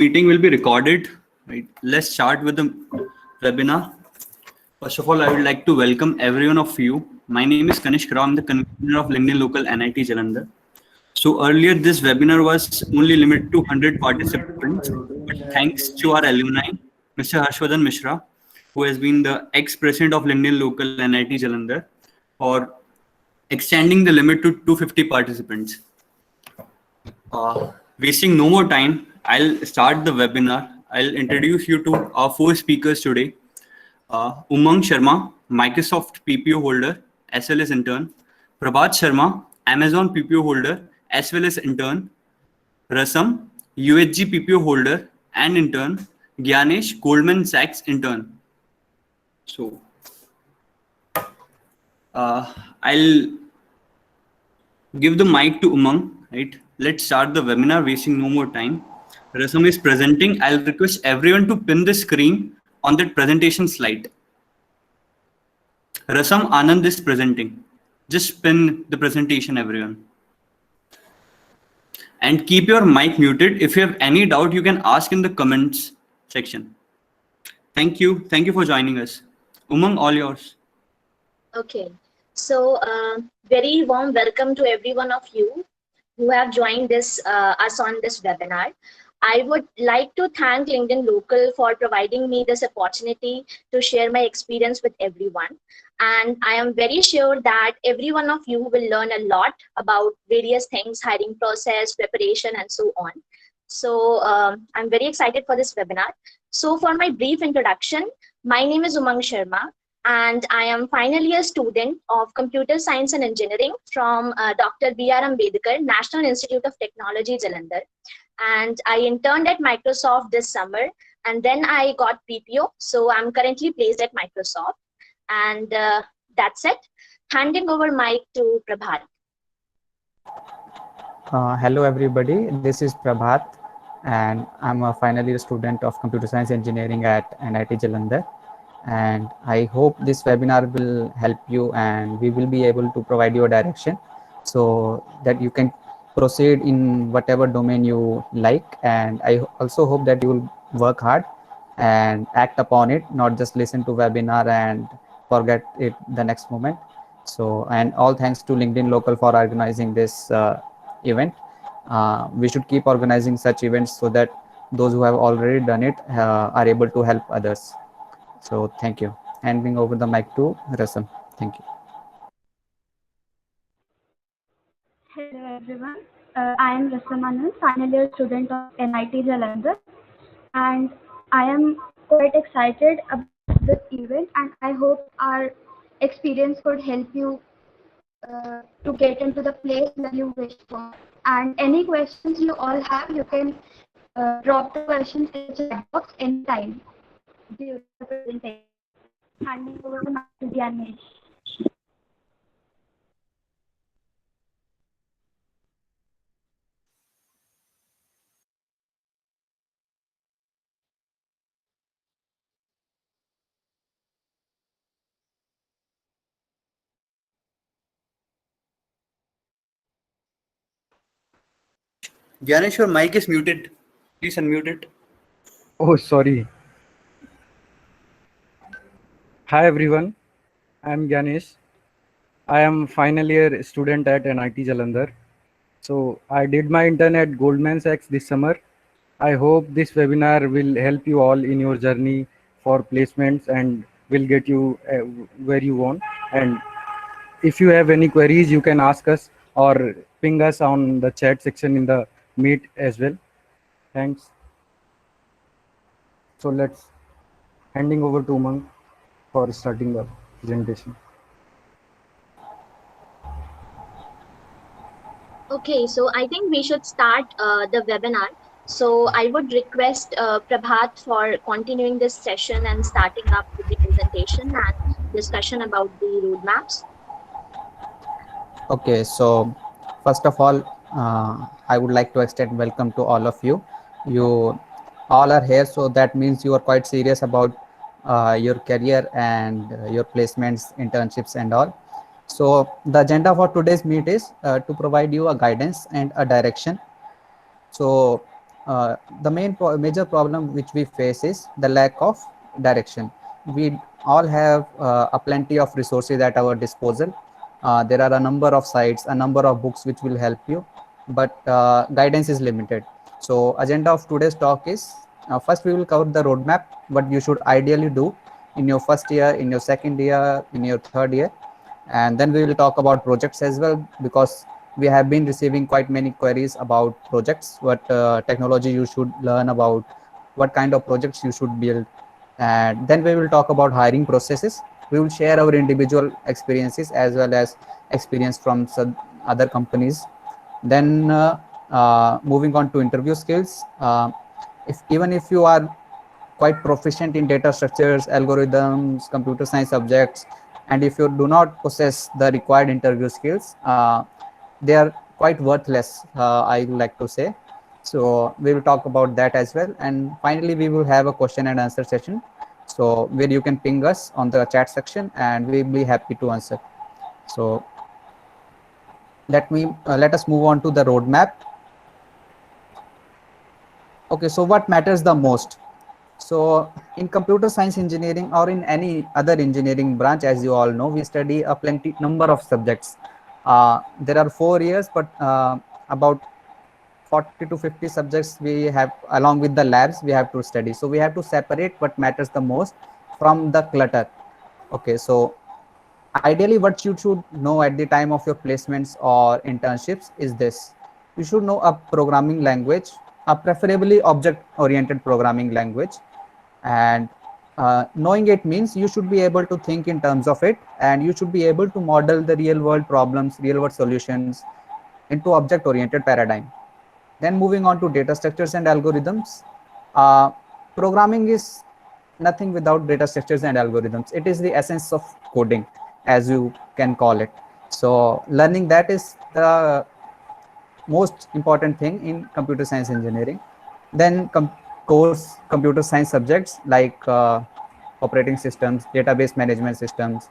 Meeting will be recorded. Right. Let's start with the webinar. First of all, I would like to welcome everyone of you. My name is Kanishk Rao. I'm the convener of LinkedIn Local NIT Jalandhar. So earlier, this webinar was only limited to 100 participants. But thanks to our alumni, Mr. Harshvardhan Mishra, who has been the ex-president of LinkedIn Local NIT Jalandhar, for extending the limit to 250 participants. Wasting no more time, I'll start the webinar. I'll introduce you to our four speakers today. Umang Sharma, Microsoft PPO holder as well as intern. Prabhat Sharma, Amazon PPO holder as well as intern. Rasam, UHG PPO holder and intern. Gyanesh, Goldman Sachs intern. So, I'll give the mic to Umang, right? Let's start the webinar, wasting no more time. Rasam is presenting. I'll request everyone to pin the screen on that presentation slide. Rasam, Anand is presenting. Just pin the presentation, everyone. And keep your mic muted. If you have any doubt, you can ask in the comments section. Thank you. Thank you for joining us. Umang, all yours. Okay. So, very warm welcome to every one of you who have joined us on this webinar. I would like to thank LinkedIn Local for providing me this opportunity to share my experience with everyone. And I am very sure that every one of you will learn a lot about various things, hiring process, preparation, and so on. So I'm very excited for this webinar. So for my brief introduction, my name is Umang Sharma, and I am final year student of Computer Science and Engineering from Dr. B.R. Ambedkar, National Institute of Technology, Jalandhar. And I interned at Microsoft this summer, and then I got PPO. So I'm currently placed at Microsoft. And that's it. Handing over mic to Prabhat. Hello everybody, this is Prabhat, and I'm a final year student of Computer Science Engineering at NIT Jalandhar. And I hope this webinar will help you, and we will be able to provide you a direction so that you can proceed in whatever domain you like. And I also hope that you will work hard and act upon it, not just listen to webinar and forget it the next moment. So, and all thanks to LinkedIn Local for organizing this event. We should keep organizing such events so that those who have already done it are able to help others. So thank you. Handing over the mic to Rasam. Thank you. Hello everyone. I am Rasam Anand, final year student of NIT Jalandhar, and I am quite excited about this event, and I hope our experience could help you to get into the place that you wish for. And any questions you all have, you can drop the questions in the chat box anytime during the presentation. Handing over the mic to Gyanesh. Gyanesh, your mic is muted. Please unmute it. Oh, sorry. Hi everyone, I am Gyanesh. I am final year student at NIT Jalandhar. So I did my intern at Goldman Sachs this summer. I hope this webinar will help you all in your journey for placements and will get you where you want. And if you have any queries, you can ask us or ping us on the chat section in the Meet as well. Thanks. So let's handing over to Umang for starting the presentation. Okay, so I think we should start the webinar. So I would request Prabhat for continuing this session and starting up with the presentation and discussion about the roadmaps. Okay, so first of all, I would like to extend welcome to all of you. You all are here, so that means you are quite serious about your career and your placements, internships and all. So the agenda for today's meet is to provide you a guidance and a direction. So major problem which we face is the lack of direction. We all have a plenty of resources at our disposal. There are a number of sites, a number of books which will help you, but guidance is limited. So agenda of today's talk is, first we will cover the roadmap, what you should ideally do in your first year, in your second year, in your third year. And then we will talk about projects as well, because we have been receiving quite many queries about projects, what technology you should learn about, what kind of projects you should build. And then we will talk about hiring processes. We will share our individual experiences as well as experience from some other companies. Then moving on to interview skills. Even if you are quite proficient in data structures, algorithms, computer science subjects, and if you do not possess the required interview skills, they are quite worthless, I would like to say. So we will talk about that as well. And finally, we will have a question and answer session, so where you can ping us on the chat section and we'll be happy to answer. So let us move on to the roadmap. Okay, so what matters the most? So in computer science engineering or in any other engineering branch, as you all know, we study a plenty number of subjects. There are 4 years, but about 40 to 50 subjects we have, along with the labs we have to study. So we have to separate what matters the most from the clutter. Okay, so ideally what you should know at the time of your placements or internships is this: you should know a programming language, a preferably object oriented programming language. And knowing it means you should be able to think in terms of it, and you should be able to model the real world problems, real world solutions into object oriented paradigm. Then moving on to data structures and algorithms. Programming is nothing without data structures and algorithms. It is the essence of coding, as you can call it. So learning that is the most important thing in computer science engineering. Then course computer science subjects like operating systems, database management systems.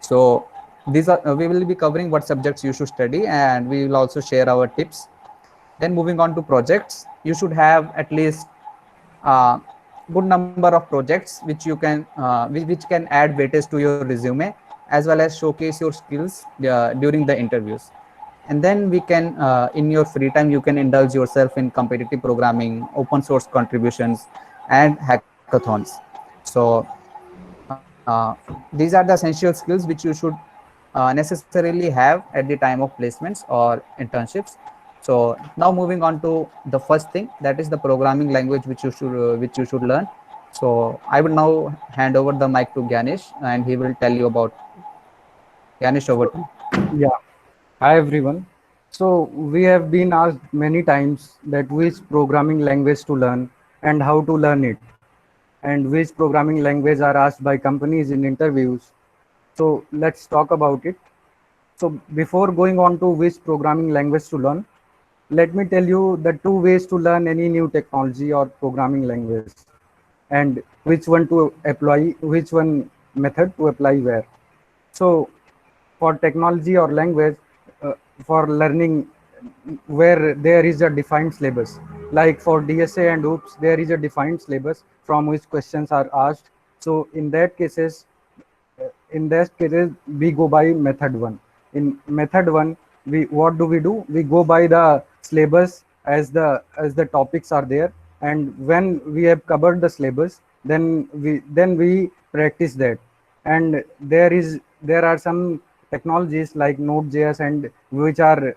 So these are we will be covering what subjects you should study, and we will also share our tips. Then moving on to projects, you should have at least good number of projects which you can which can add weightage to your resume, as well as showcase your skills during the interviews. And then we can in your free time you can indulge yourself in competitive programming, open source contributions, and hackathons. So these are the essential skills which you should necessarily have at the time of placements or internships. So now moving on to the first thing, that is the programming language which you should learn. So I will now hand over the mic to Ganesh, and he will tell you about. Ganesh, over to you. Yeah. Hi everyone. So we have been asked many times that which programming language to learn and how to learn it, and which programming language are asked by companies in interviews. So let's talk about it. So before going on to which programming language to learn, let me tell you the 2 ways to learn any new technology or programming language, and which one to apply, which one method to apply where. So for technology or language, for learning, where there is a defined syllabus, like for DSA and OOPS, there is a defined syllabus from which questions are asked. So in that cases, we go by method 1. In method 1, what do? We go by the syllabus as the topics are there, and when we have covered the syllabus, then we practice that. And there are some technologies like Node.js and which are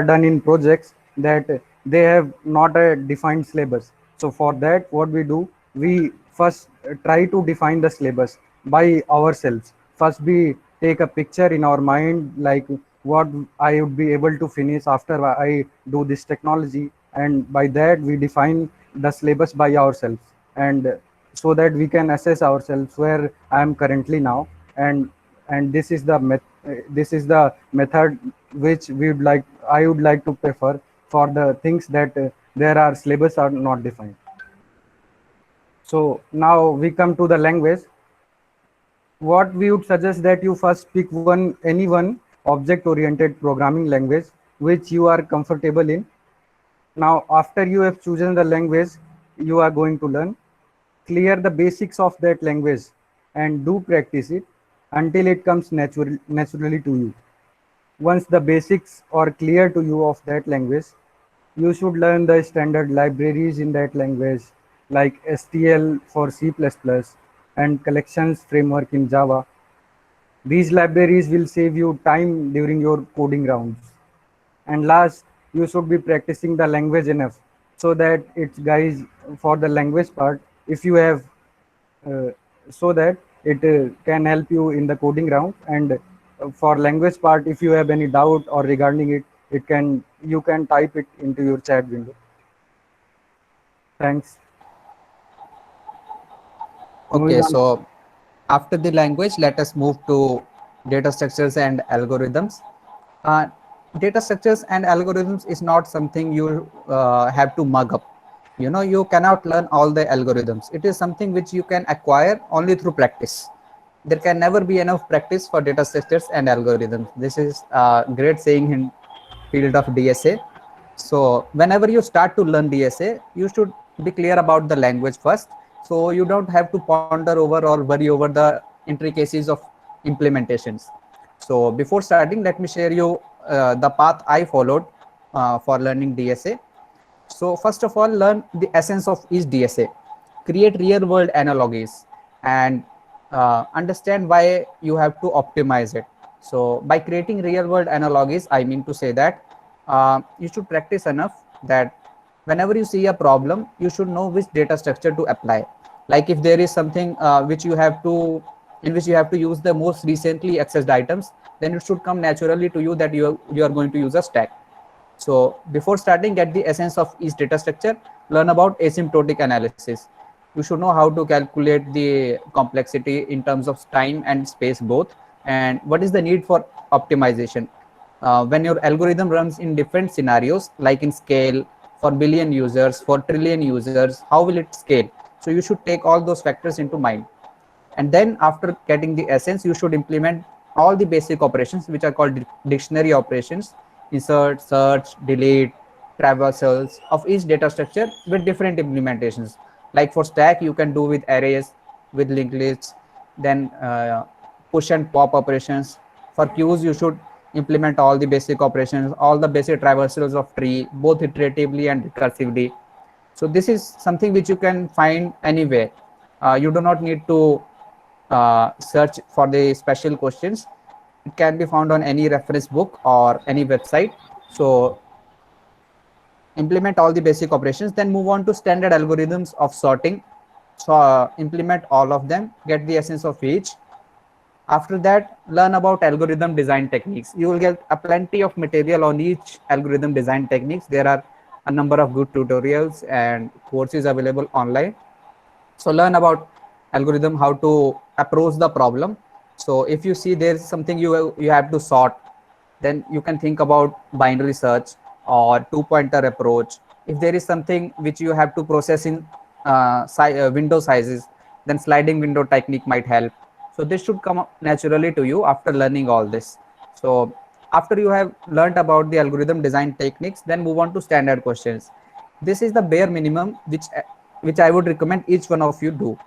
done in projects that they have not a defined syllabus. So for that, what we do, we first try to define the syllabus by ourselves. First we take a picture in our mind, like what I would be able to finish after I do this technology, and by that we define the syllabus by ourselves, and so that we can assess ourselves where I am currently now. And this is the method which I would like to prefer for the things that there are syllabus are not defined. So now we come to the language. What we would suggest that you first pick any one object oriented programming language which you are comfortable in, Now, after you have chosen the language you are going to learn, clear the basics of that language and do practice it until it comes naturally to you. Once the basics are clear to you of that language, you should learn the standard libraries in that language like STL for C++ and collections framework in Java. These libraries will save you time during your coding rounds. And last, you should be practicing the language enough so that it's guys for the language part, if you have uh, so that it can help you in the coding round, and for language part, if you have any doubt or regarding it, you can type it into your chat window. Thanks. Moving Okay, on. so after the language, let us move to data structures and algorithms. Uh, Data structures and algorithms is not something you have to mug up. You know, you cannot learn all the algorithms. It is something which you can acquire only through practice. There can never be enough practice for data structures and algorithms. This is a great saying in field of DSA. So whenever you start to learn DSA, you should be clear about the language first. So you don't have to ponder over or worry over the intricacies of implementations. So before starting, let me share you the path I followed for learning DSA. So first of all, learn the essence of each DSA, create real world analogies, and understand why you have to optimize it. So by creating real world analogies, I mean to say that you should practice enough that whenever you see a problem, you should know which data structure to apply. Like if there is something in which you have to use the most recently accessed items, then it should come naturally to you that you are going to use a stack. So before starting, get the essence of each data structure, learn about asymptotic analysis. You should know how to calculate the complexity in terms of time and space both, and what is the need for optimization. When your algorithm runs in different scenarios, like in scale, for billion users, for trillion users, how will it scale? So you should take all those factors into mind. And then after getting the essence, you should implement all the basic operations which are called dictionary operations: insert, search, delete, traversals of each data structure with different implementations. Like for stack, you can do with arrays, with linked lists, then push and pop operations. For queues, you should implement all the basic operations, all the basic traversals of tree, both iteratively and recursively. So this is something which you can find anywhere. You do not need to search for the special questions. It can be found on any reference book or any website. So implement all the basic operations, then move on to standard algorithms of sorting. So implement all of them, get the essence of each. After that, learn about algorithm design techniques. You will get a plenty of material on each algorithm design techniques. There are a number of good tutorials and courses available online. So learn about algorithm, how to approach the problem. So if you see there's something you have to sort, then you can think about binary search or two-pointer approach. If there is something which you have to process in window sizes, then sliding window technique might help. So this should come up naturally to you after learning all this. So after you have learned about the algorithm design techniques, then move on to standard questions. This is the bare minimum which I would recommend each one of you do.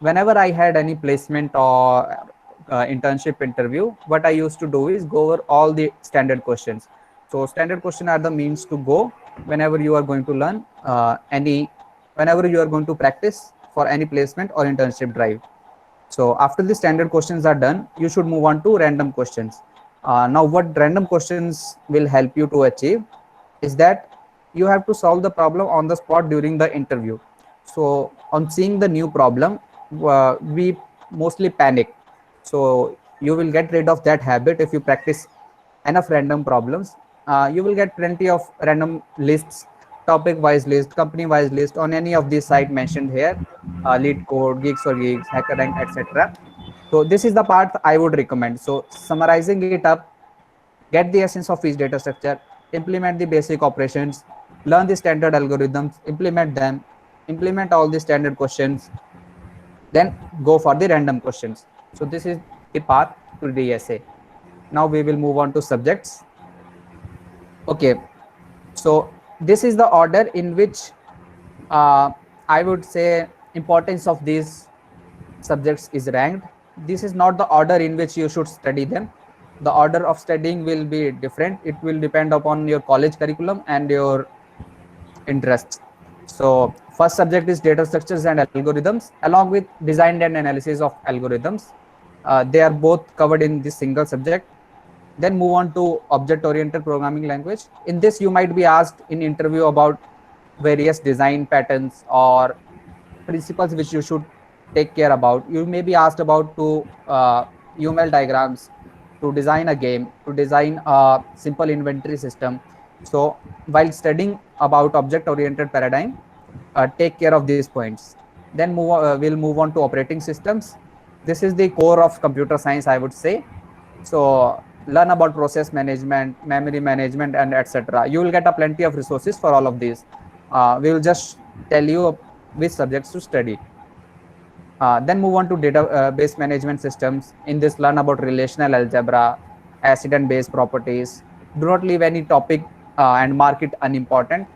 Whenever I had any placement or internship interview, what I used to do is go over all the standard questions. So standard question are the means to go whenever you are going to learn whenever you are going to practice for any placement or internship drive. So after the standard questions are done, you should move on to random questions. Now what random questions will help you to achieve is that you have to solve the problem on the spot during the interview. So on seeing the new problem, we mostly panic. So you will get rid of that habit if you practice enough random problems. You will get plenty of random lists, topic wise list, company wise list on any of these site mentioned here, lead code, gigs for gigs, hackerrank, etc. So this is the part I would recommend. So summarizing it up, get the essence of each data structure, implement the basic operations, learn the standard algorithms, implement them, implement all the standard questions, then go for the random questions. So this is the path to the essay. Now we will move on to subjects. Okay, so this is the order in which I would say importance of these subjects is ranked. This is not the order in which you should study them. The order of studying will be different. It will depend upon your college curriculum and your interests. So first subject is data structures and algorithms, along with design and analysis of algorithms. They are both covered in this single subject. Then move on to object-oriented programming language. In this, you might be asked in interview about various design patterns or principles which you should take care about. You may be asked about to UML diagrams, to design a game, to design a simple inventory system. So while studying about object-oriented paradigm, take care of these points. Then we'll move on to operating systems. This is the core of computer science, I would say. So learn about process management, memory management, and etc. You will get a plenty of resources for all of these. We will just tell you which subjects to study. Then move on to database management systems. In this, learn about relational algebra, acid and base properties. Do not leave any topic and mark it unimportant.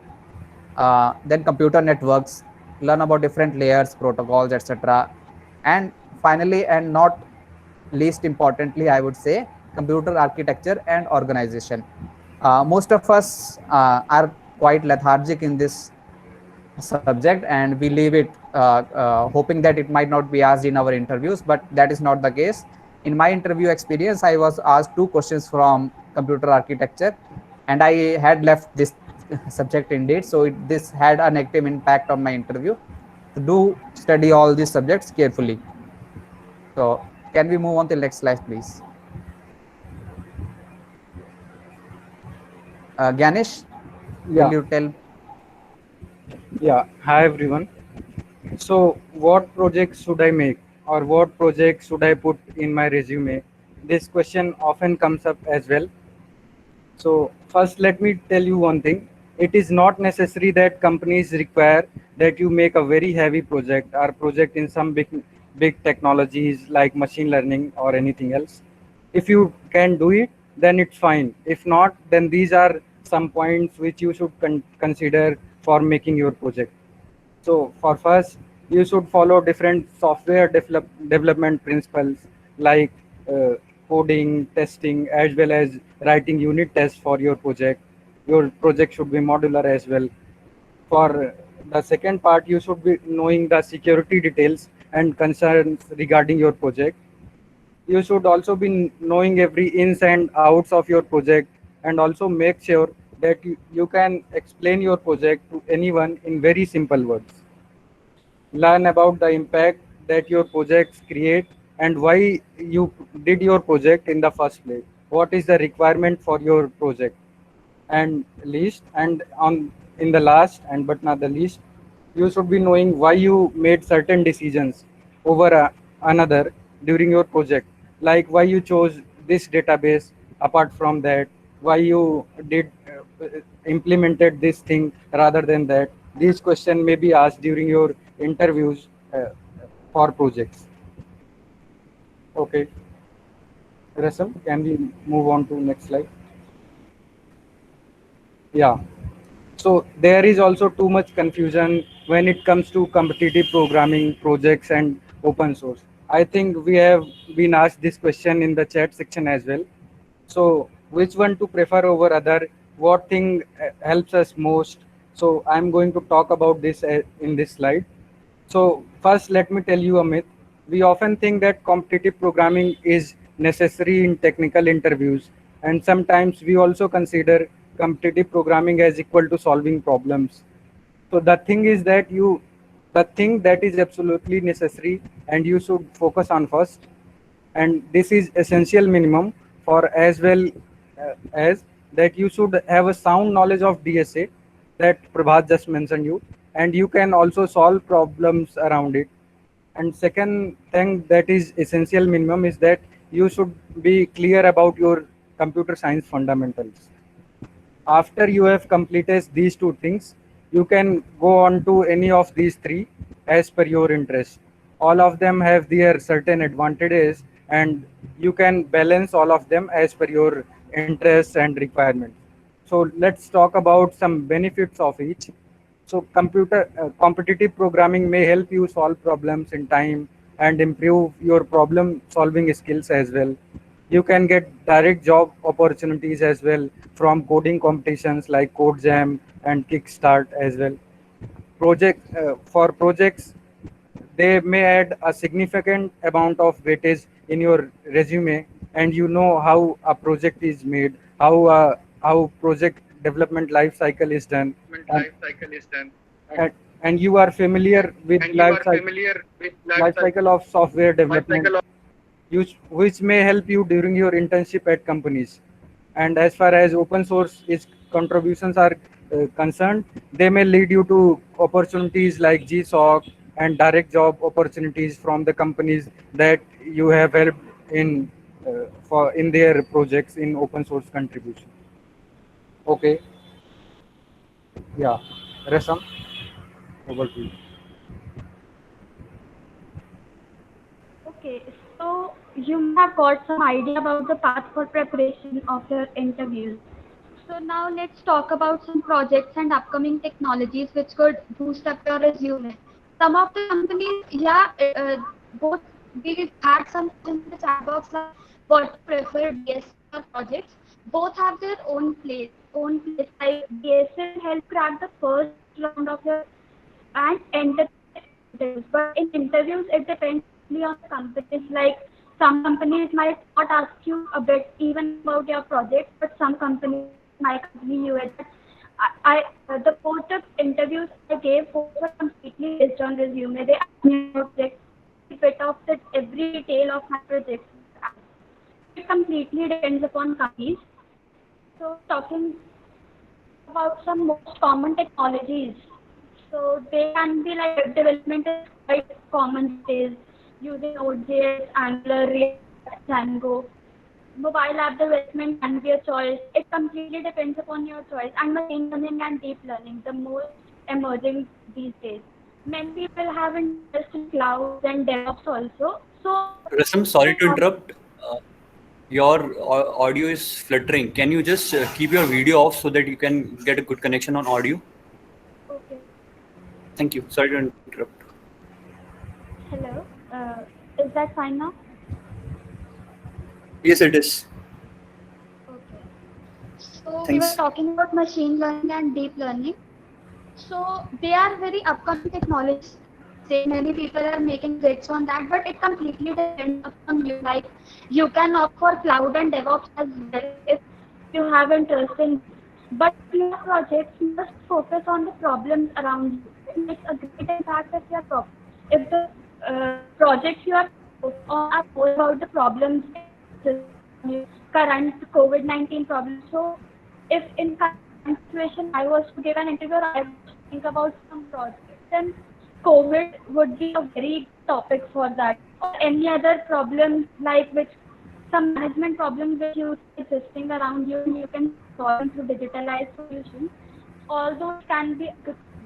Then computer networks, learn about different layers, protocols, etc. And finally, and not least importantly, I would say, computer architecture and organization. Most of us are quite lethargic in this subject, and we leave it hoping that it might not be asked in our interviews, but that is not the case. In my interview experience, I was asked 2 questions from computer architecture, and I had left this subject indeed. So this had a negative impact on my interview. So do study all these subjects carefully. So can we move on to the next slide, please? Ganesh, will you tell? Yeah, hi everyone. So what projects should I make, or what projects should I put in my resume? This question often comes up as well. So first, let me tell you one thing. It is not necessary that companies require that you make a very heavy project or project in some big technologies like machine learning or anything else. If you can do it, then it's fine. If not, then these are some points which you should consider for making your project. So for first, you should follow different software development principles like coding, testing, as well as writing unit tests for your project. Your project should be modular as well. For the second part, you should be knowing the security details and concerns regarding your project. You should also be knowing every ins and outs of your project, and also make sure that you can explain your project to anyone in very simple words. Learn about the impact that your projects create and why you did your project in the first place. What is the requirement for your project? And in the last and but not the least, you should be knowing why you made certain decisions over another during your project, like why you chose this database apart from that, why you did implemented this thing rather than that. These questions may be asked during your interviews for projects. Okay, Rasam, can we move on to next slide? Yeah. So there is also too much confusion when it comes to competitive programming projects and open source. I think we have been asked this question in the chat section as well. So which one to prefer over other? What thing helps us most? So I'm going to talk about this in this slide. So first, let me tell you a myth. We often think that competitive programming is necessary in technical interviews, and sometimes we also consider competitive programming as equal to solving problems. So the thing is that the thing that is absolutely necessary and you should focus on first, and this is essential minimum for as well as that you should have a sound knowledge of DSA that Prabhat just mentioned you, and you can also solve problems around it. And second thing that is essential minimum is that you should be clear about your computer science fundamentals. After you have completed these 2 things, you can go on to any of these 3 as per your interest. All of them have their certain advantages, and you can balance all of them as per your interests and requirements. So let's talk about some benefits of each. So competitive programming may help you solve problems in time and improve your problem solving skills as well. You can get direct job opportunities as well from coding competitions like CodeJam and Kickstart as well. For projects, they may add a significant amount of weightage in your resume, and you know how a project is made, how project development life cycle is done, and, and, and you are familiar with life cycle of software development, which may help you during your internship at companies. And as far as open source is contributions are concerned, they may lead you to opportunities like GSOC and direct job opportunities from the companies that you have helped in for in their projects in open source contribution. Okay, yeah, Resam, over to you. Okay, so you may have got some idea about the path for preparation of your interviews. So now let's talk about some projects and upcoming technologies which could boost up your resume. Some of the companies, yeah, both we had some in the chat box like what to prefer DSL or projects. Both have their own place. Like DSL help crack the first round of your and enter interviews. But in interviews, it depends only on the companies. Like some companies might not ask you a bit even about your project, but some companies might company you at the both the interviews I gave both were completely based on resume. They asked me about like every bit of it, every detail of my project. It completely depends upon companies. So talking about some most common technologies. So they can be like web development is quite common these days using Node.js, Angular, React, Django. Mobile app development can be a choice. It completely depends upon your choice. And machine learning and deep learning, the most emerging these days. Many people have interest in clouds and DevOps also. So Rasam, sorry to interrupt. Your audio is fluttering. Can you just keep your video off so that you can get a good connection on audio? okay. Thank you. Sorry to interrupt. Hello. Is that fine now? Yes, it is. Okay. So we were Thanks. talking about machine learning and deep learning. So they are very upcoming technologies. Say many people are making bets on that, but it completely depends upon you. Like you can opt for cloud and DevOps as well if you have interest in. But your projects must focus on the problems around you. It makes a great impact if the projects you are focused on are more about the problems current COVID-19 problems. So if in current situation I was to give an interview, I would think about some projects, then COVID would be a very topic for that. Or any other problem like which some management problems which you see existing around you and you can solve them through digitalized solutions. All those can be a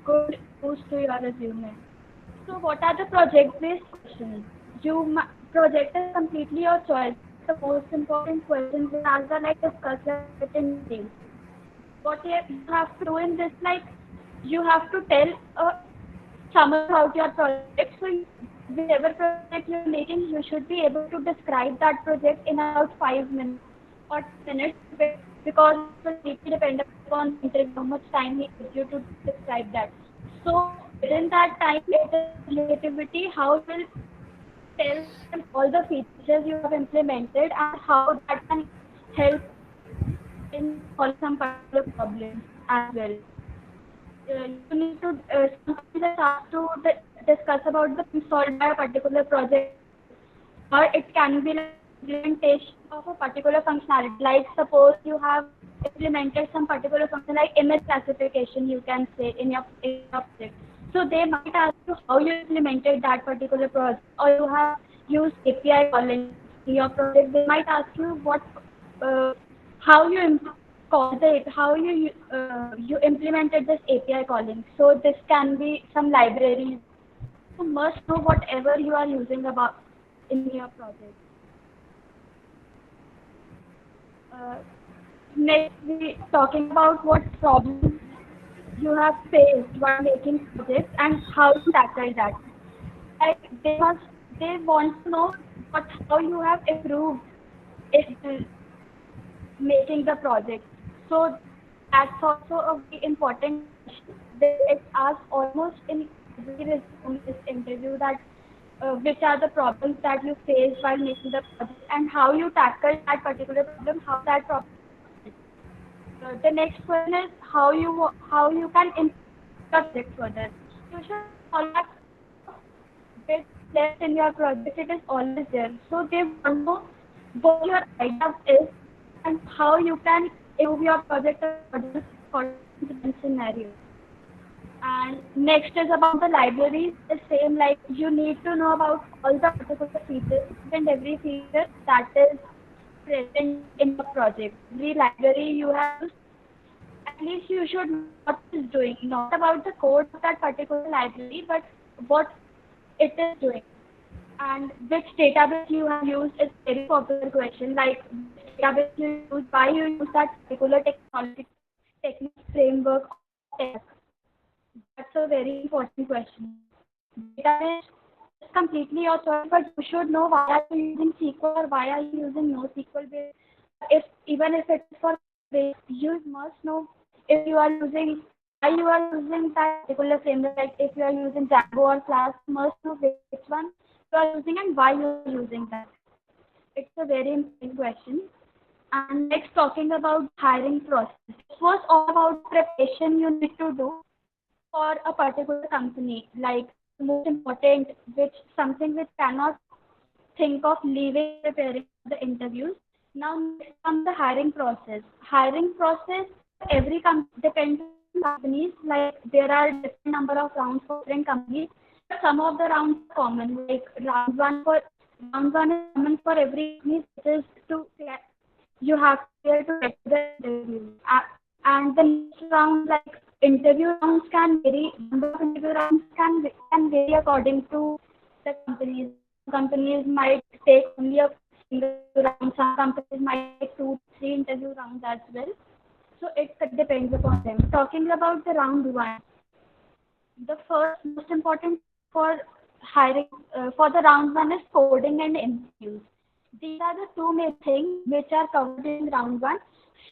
good boost to your resume. So what are the project-based questions? Project is completely your choice. The most important questions we ask are like discuss it in detail. What you have to do in this, like you have to tell a summary about your project. So whichever project you're making, you should be able to describe that project in about 5 minutes or 10 minutes because it will completely depend upon the interview, how much time he gives you to describe that. So within that time, it is relativity, how you will tell them all the features you have implemented and how that can help in solve some particular problems as well. You need to sometimes ask to discuss about the solved by a particular project, or it can be like implementation of a particular functionality. Like suppose you have implemented some particular function like image classification, you can say in your project. So they might ask you how you implemented that particular project, or you have used API calling in your project. They might ask you uh, how you called it, how you implemented this API calling. So this can be some libraries. You must know whatever you are using about in your project. Uh, next we talking about what problems you have faced while making projects and how to tackle that. Like they want to know how you have improved it making the project. So that's also a very important question. It's asked almost in every resume interview that which are the problems that you face while making the project and how you tackle that particular problem, how that problem. The next question is how you can improve your project further. You should always bit left in your project. It is always there. So they want to know what your idea is and how you can improve your project according to the scenario. And next is about the libraries. The same, like you need to know about all the particular features and every feature that is present in the project. Every library you have used, at least you should know what it's doing, not about the code of that particular library, but what it is doing. And which database you have used is a very popular question, like which database you use, why you use that particular technology, technique, framework, or tech. That's a very important question. Database is completely your choice, but you should know why are you using SQL or why are you using NoSQL base. If even if it is for base, you must know if you are using why you are using that particular framework. Like if you are using Django or Flask, you must know which one you are using and why you are using that. It's a very important question. And next, talking about hiring process. This was all about preparation you need to do for a particular company, like most important, which something which cannot think of leaving preparing for the interviews. Now next comes the hiring process. Hiring process every depends on companies. Like there are different number of rounds for different companies. But some of the rounds are common. Like round one is common for every company. It is to you have to get to the interview. And the next round, like interview rounds can vary. Number of interview rounds can vary according to the companies. Companies might take only a single round. Some companies might take 2, 3 interview rounds as well. So it depends upon them. Talking about the round one, the first most important for hiring for the round one is coding and MCQs. These are the two main things which are covered in round one.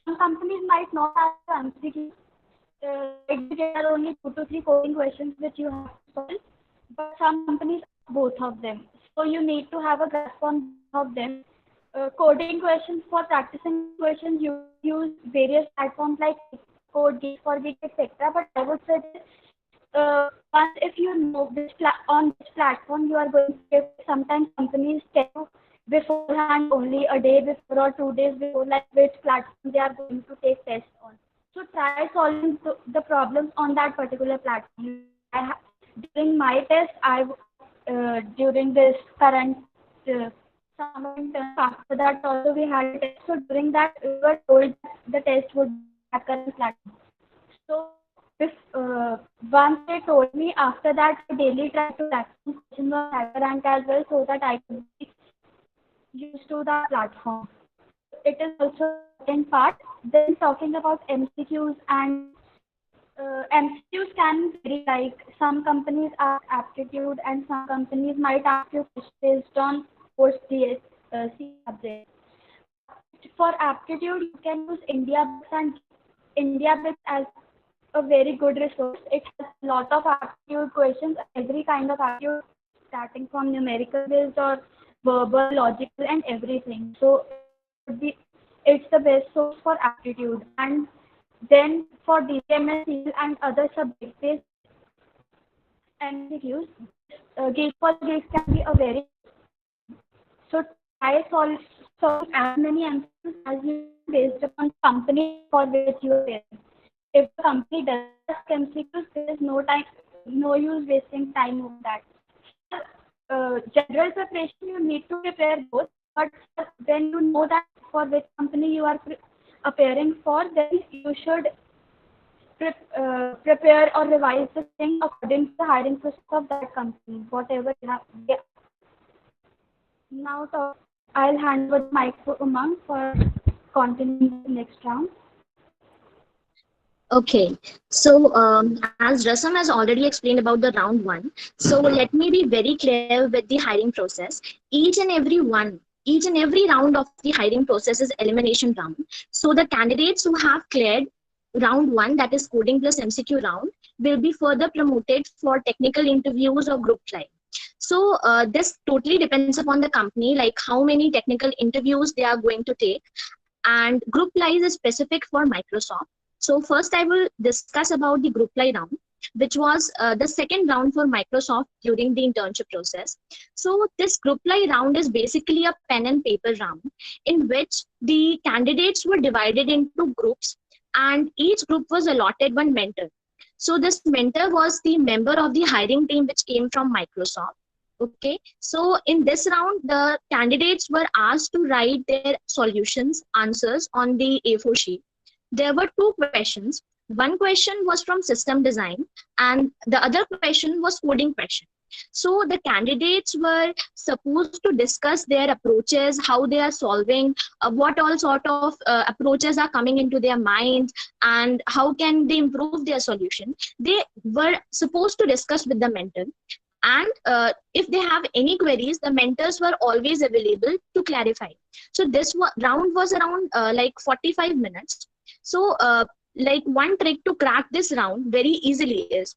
Some companies might not have the MCQs. Like there are only 2 to 3 coding questions which you have to solve, but some companies have both of them. So you need to have a grasp on both of them. Coding questions, for practicing questions, you use various platforms like Code, Geek for Geek, etc. But I would suggest once if you know on which platform you are going to give, sometimes companies tell you beforehand, only a day before or 2 days before, like which platform they are going to take tests on. So try solving the problems on that particular platform. During my test, during this current summer intern, after that also we had a test. So during that we were told the test would be at current platform. So if once they told me, after that I daily try to practice questions on HackerRank as well, so that I could be used to the platform. It is also an important part. Then talking about MCQs, and MCQs can vary, like some companies ask aptitude and some companies might ask you based on course C subject. For aptitude, you can use India Books as a very good resource. It has a lot of aptitude questions, every kind of aptitude, starting from numerical based or verbal, logical, and everything. So it's the best source for aptitude. And then for DMS and other subject-based MCQs, Geek for Geek can be a very, so try solve as many MCQs as you based upon company for which you are paying. If the company does ask MCQs, there is no use wasting time on that. General preparation, you need to prepare both, but when you know that for which company you are appearing for, then you should prepare or revise the thing according to the hiring process of that company, whatever you have. Yeah. Now I'll hand over the mic to Umang for continue the next round. Okay, so as Rasam has already explained about the round one, so let me be very clear with the hiring process. Each and every round of the hiring process is elimination round. So the candidates who have cleared round one, that is coding plus MCQ round, will be further promoted for technical interviews or group live. So this totally depends upon the company, like how many technical interviews they are going to take, and group live is specific for Microsoft. So first I will discuss about the group live round, which was the second round for Microsoft during the internship process. So this group live round is basically a pen and paper round in which the candidates were divided into groups, and each group was allotted one mentor. So this mentor was the member of the hiring team which came from Microsoft. Okay, so in this round, the candidates were asked to write their solutions, answers on the A4 sheet. There were two questions. One question was from system design, and the other question was coding question. So the candidates were supposed to discuss their approaches, how they are solving, what all sort of approaches are coming into their minds, and how can they improve their solution. They were supposed to discuss with the mentor. And if they have any queries, the mentors were always available to clarify. So this round was around like 45 minutes. So like one trick to crack this round very easily is,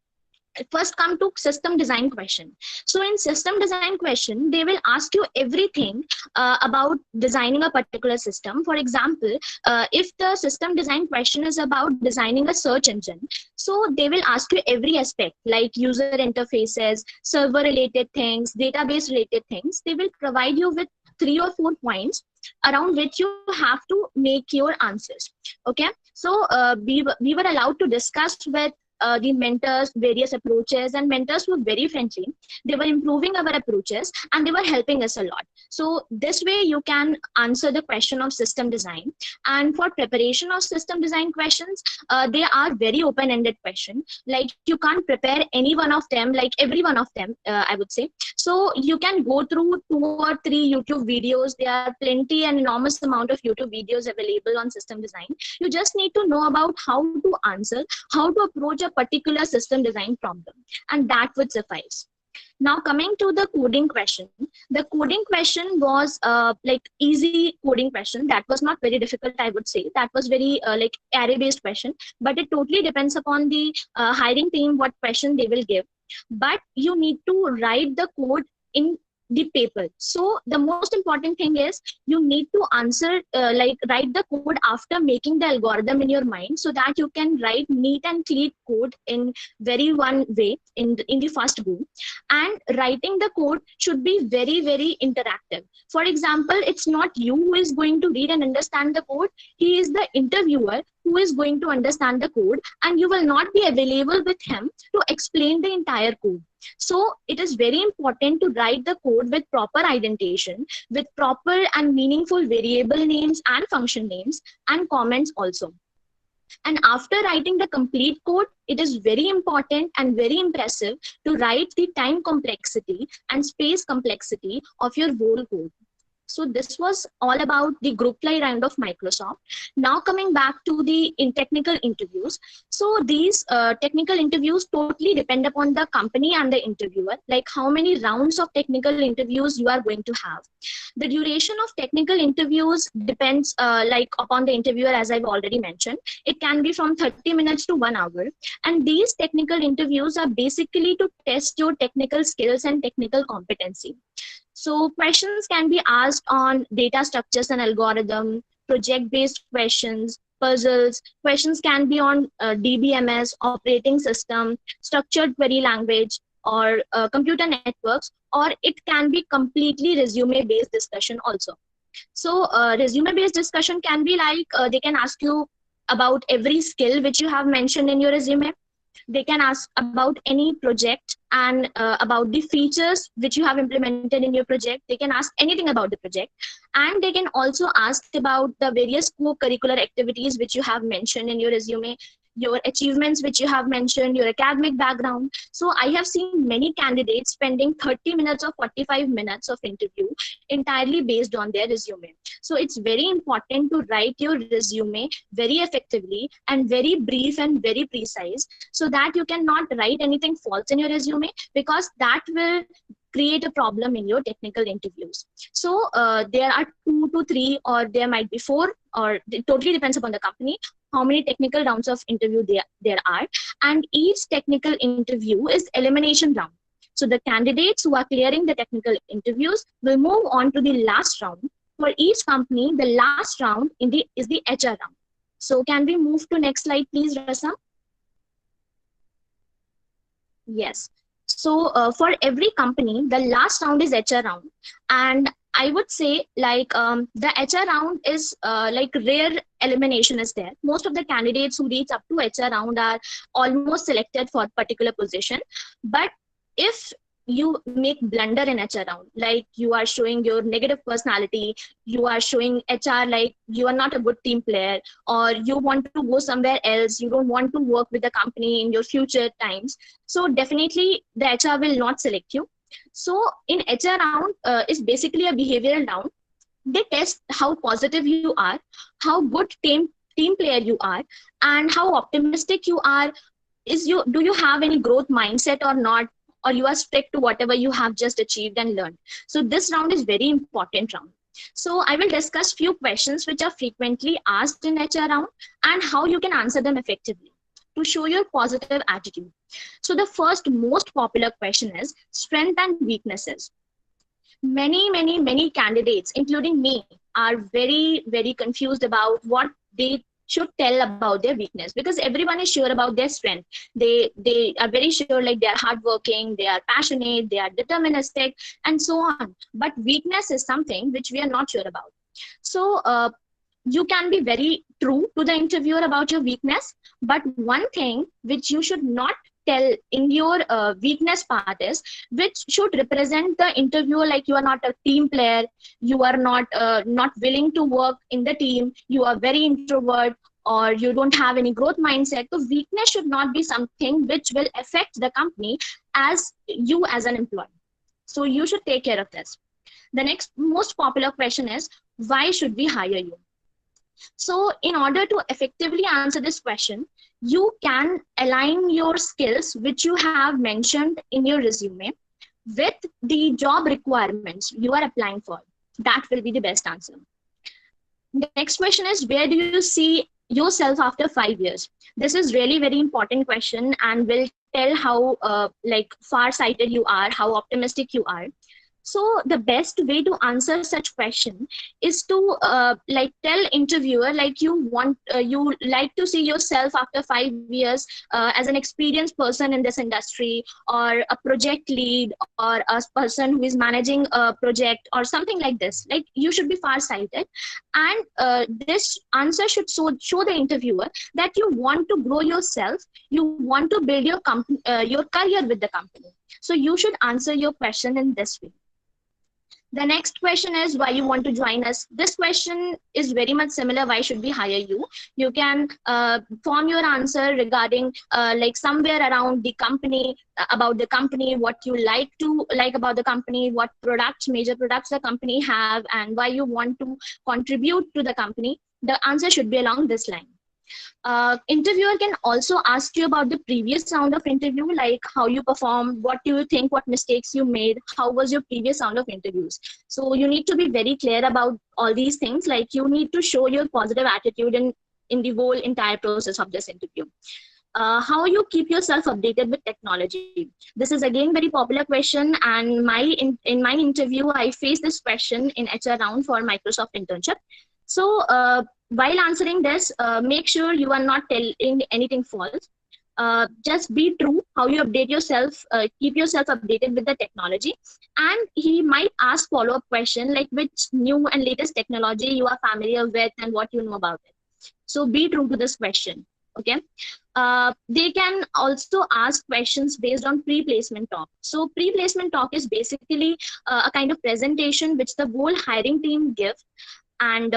first come to system design question. So in system design question, they will ask you everything about designing a particular system. For example, if the system design question is about designing a search engine, so they will ask you every aspect like user interfaces, server related things, database related things. They will provide you with 3 or 4 points around which you have to make your answers. Okay, so we were allowed to discuss with the mentors various approaches, and mentors were very friendly. They were improving our approaches and they were helping us a lot. So this way you can answer the question of system design. And for preparation of system design questions, they are very open-ended question. Like you can't prepare any one of them, like every one of them, I would say. So you can go through 2 or 3 YouTube videos. There are plenty and enormous amount of YouTube videos available on system design. You just need to know about how to answer, how to approach a particular system design problem, and that would suffice. Now coming to the coding question, the coding question was like easy coding question. That was not very difficult, I would say. That was very like array based question, but it totally depends upon the hiring team what question they will give. But you need to write the code in the paper. So the most important thing is you need to answer like write the code after making the algorithm in your mind, so that you can write neat and clean code in very one way in the first go. And writing the code should be very, very interactive. For example, it's not you who is going to read and understand the code. He is the interviewer who is going to understand the code, and you will not be available with him to explain the entire code. So it is very important to write the code with proper indentation, with proper and meaningful variable names and function names and comments also. And after writing the complete code, it is very important and very impressive to write the time complexity and space complexity of your whole code. So this was all about the group live round of Microsoft. Now coming back to the technical interviews. So these technical interviews totally depend upon the company and the interviewer, like how many rounds of technical interviews you are going to have. The duration of technical interviews depends like upon the interviewer, as I've already mentioned. It can be from 30 minutes to 1 hour. And these technical interviews are basically to test your technical skills and technical competency. So questions can be asked on data structures and algorithm, project-based questions, puzzles. Questions can be on DBMS, operating system, structured query language, or computer networks, or it can be completely resume-based discussion also. So resume-based discussion can be like, they can ask you about every skill which you have mentioned in your resume. They can ask about any project and about the features which you have implemented in your project. They can ask anything about the project. And they can also ask about the various co-curricular activities which you have mentioned in your resume. your achievements which you have mentioned, your academic background. So I have seen many candidates spending 30 minutes or 45 minutes of interview entirely based on their resume. So it's very important to write your resume very effectively and very brief and very precise, so that you cannot write anything false in your resume, because that will create a problem in your technical interviews. So there are 2 to 3, or there might be 4, or it totally depends upon the company, how many technical rounds of interview there are. And each technical interview is elimination round. So the candidates who are clearing the technical interviews will move on to the last round. For each company, the last round is the HR round. So can we move to next slide, please, Rasa? Yes. So for every company, the last round is HR round. And I would say like the HR round is like rare elimination is there. Most of the candidates who reach up to HR round are almost selected for particular position. But if you make blunder in HR round, like you are showing your negative personality, you are showing HR like you are not a good team player, or you want to go somewhere else, you don't want to work with the company in your future times, so definitely the HR will not select you. So in HR round is basically a behavioral round. They test how positive you are, how good team player you are, and how optimistic you are. Do you have any growth mindset or not, or you are strict to whatever you have just achieved and learned. So this round is very important round. So I will discuss few questions which are frequently asked in HR round and how you can answer them effectively to show your positive attitude. So the first most popular question is strength and weaknesses. Many candidates, including me, are very confused about what they should tell about their weakness, because everyone is sure about their strength. They are very sure, like they are hardworking, they are passionate, they are deterministic, and so on. But weakness is something which we are not sure about. So you can be very true to the interviewer about your weakness, but one thing which you should not tell in your weakness part is, which should represent the interviewer, like you are not a team player, you are not willing to work in the team, you are very introvert, or you don't have any growth mindset. So weakness should not be something which will affect the company as you as an employee. So you should take care of this. The next most popular question is, why should we hire you? So in order to effectively answer this question, you can align your skills which you have mentioned in your resume with the job requirements you are applying for. That will be the best answer. The next question is, where do you see yourself after 5 years? This is really very important question and will tell how like far-sighted you are, how optimistic you are. So the best way to answer such question is to like tell interviewer like you like to see yourself after 5 years as an experienced person in this industry, or a project lead, or a person who is managing a project, or something like this. Like you should be far-sighted, and this answer should show the interviewer that you want to grow yourself, you want to build your career with the company. So you should answer your question in this way. The next question is, why you want to join us? This question is very much similar. Why should we hire you? You can form your answer regarding like somewhere around the company, about the company, what you like about the company, what major products the company have, and why you want to contribute to the company. The answer should be along this line. Interviewer can also ask you about the previous round of interview, like how you performed, what do you think, what mistakes you made, how was your previous round of interviews. So you need to be very clear about all these things. Like you need to show your positive attitude in the whole entire process of this interview. How you keep yourself updated with technology. This is again very popular question, and in my interview I faced this question in HR round for Microsoft internship. So while answering this, make sure you are not telling anything false. Just be true, how you update yourself, keep yourself updated with the technology. And he might ask follow-up question like which new and latest technology you are familiar with and what you know about it. So be true to this question. Okay. They can also ask questions based on pre-placement talk. So pre-placement talk is basically a kind of presentation which the whole hiring team gives, and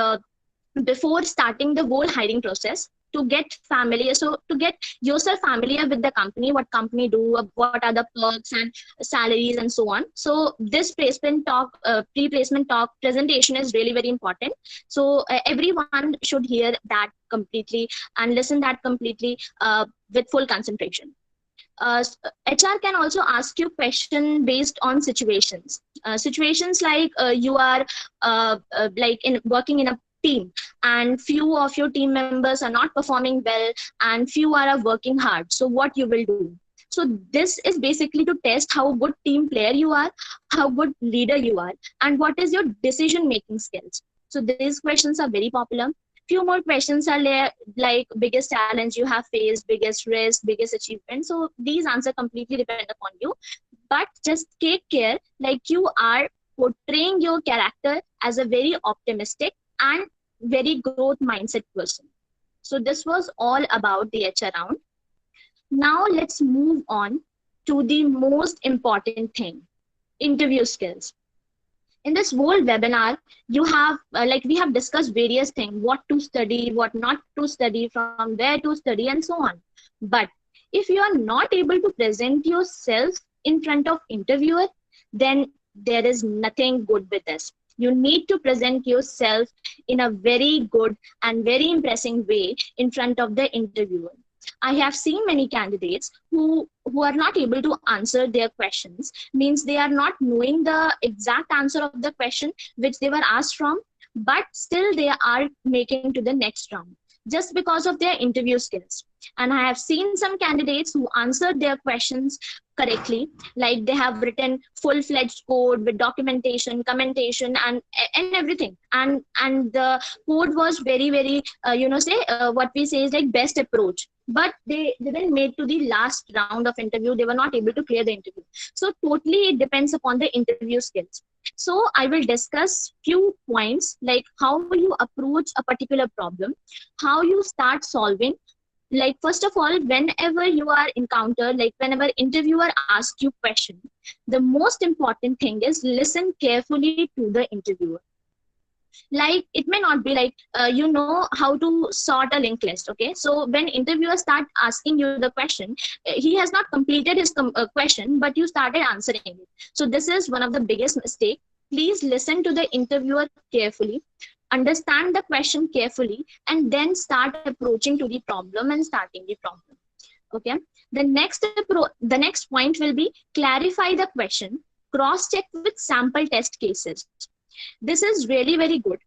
before starting the whole hiring process. to get familiar, so to get yourself familiar with the company, what company do, what are the perks and salaries and so on. So this placement talk, pre-placement talk presentation is really very important. So everyone should hear that completely and listen that completely with full concentration. HR can also ask you question based on situations. Situations like you are like in working in a team and few of your team members are not performing well and few are working hard. So what you will do? So this is basically to test how good team player you are, how good leader you are, and what is your decision making skills. So these questions are very popular. Few more questions are like biggest challenge you have faced, biggest risk, biggest achievement. So these answer completely depend upon you, but just take care, like you are portraying your character as a very optimistic and very growth mindset person. So this was all about the HR round. Now let's move on to the most important thing, interview skills. In this whole webinar, you have like we have discussed various things, what to study, what not to study, from where to study, and so on. But if you are not able to present yourself in front of interviewer, then there is nothing good with this. You need to present yourself in a very good and very impressive way in front of the interviewer. I have seen many candidates who are not able to answer their questions, means they are not knowing the exact answer of the question which they were asked from, but still they are making to the next round just because of their interview skills. And I have seen some candidates who answered their questions correctly, like they have written full-fledged code with documentation, commentation, and everything, and the code was very very what we say is like best approach, but they didn't make to the last round of interview. They were not able to clear the interview. So totally it depends upon the interview skills. So I will discuss few points, like how you approach a particular problem, how you start solving. Like first of all, whenever you are encountered, like whenever interviewer asks you question, the most important thing is listen carefully to the interviewer. Like it may not be like you know how to sort a linked list. Okay, so when interviewer start asking you the question, he has not completed his question, but you started answering it. So this is one of the biggest mistake. Please listen to the interviewer carefully, understand the question carefully, and then start approaching to the problem and starting the problem. Okay, the next point will be clarify the question, cross check with sample test cases. This is really very good.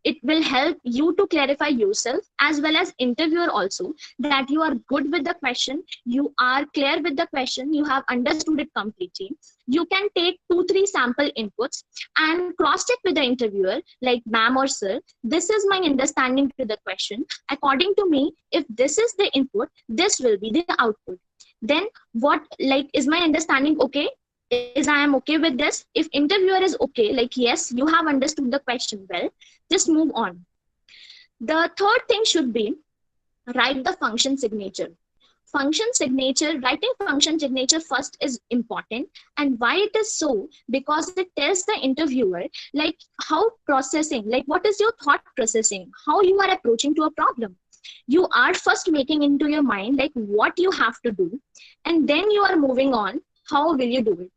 It will help you to clarify yourself as well as interviewer also, that you are good with the question, you are clear with the question, you have understood it completely. You can take 2-3 sample inputs and cross check with the interviewer, like ma'am or sir, this is my understanding to the question. According to me, if this is the input, this will be the output. Then what, like, is my understanding okay? Is I am okay with this? If interviewer is okay, like yes, you have understood the question well, just move on. The third thing should be write the function signature. Writing function signature first is important. And why it is so? Because it tells the interviewer like how processing, like what is your thought processing, how you are approaching to a problem. You are first making into your mind like what you have to do, and then you are moving on, how will you do it.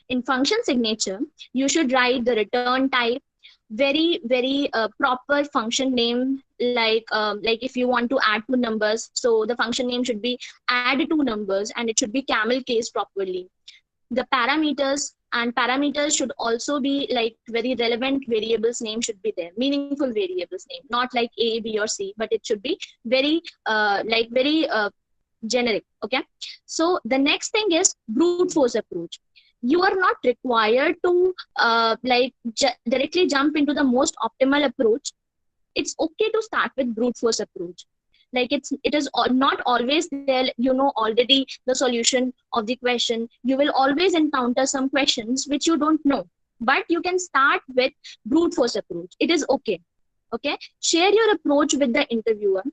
In function signature, you should write the return type, very very proper function name, like if you want to add 2 numbers, so the function name should be add 2 numbers and it should be camel case properly. The parameters should also be like very relevant variables name should be there, meaningful variables name, not like A, B or C, but it should be very generic. Okay, so the next thing is brute force approach. You are not required to directly jump into the most optimal approach. It's okay to start with brute force approach. Like it is not always there, you know already the solution of the question. You will always encounter some questions which you don't know, but you can start with brute force approach. It is okay. Okay, share your approach with the interviewer,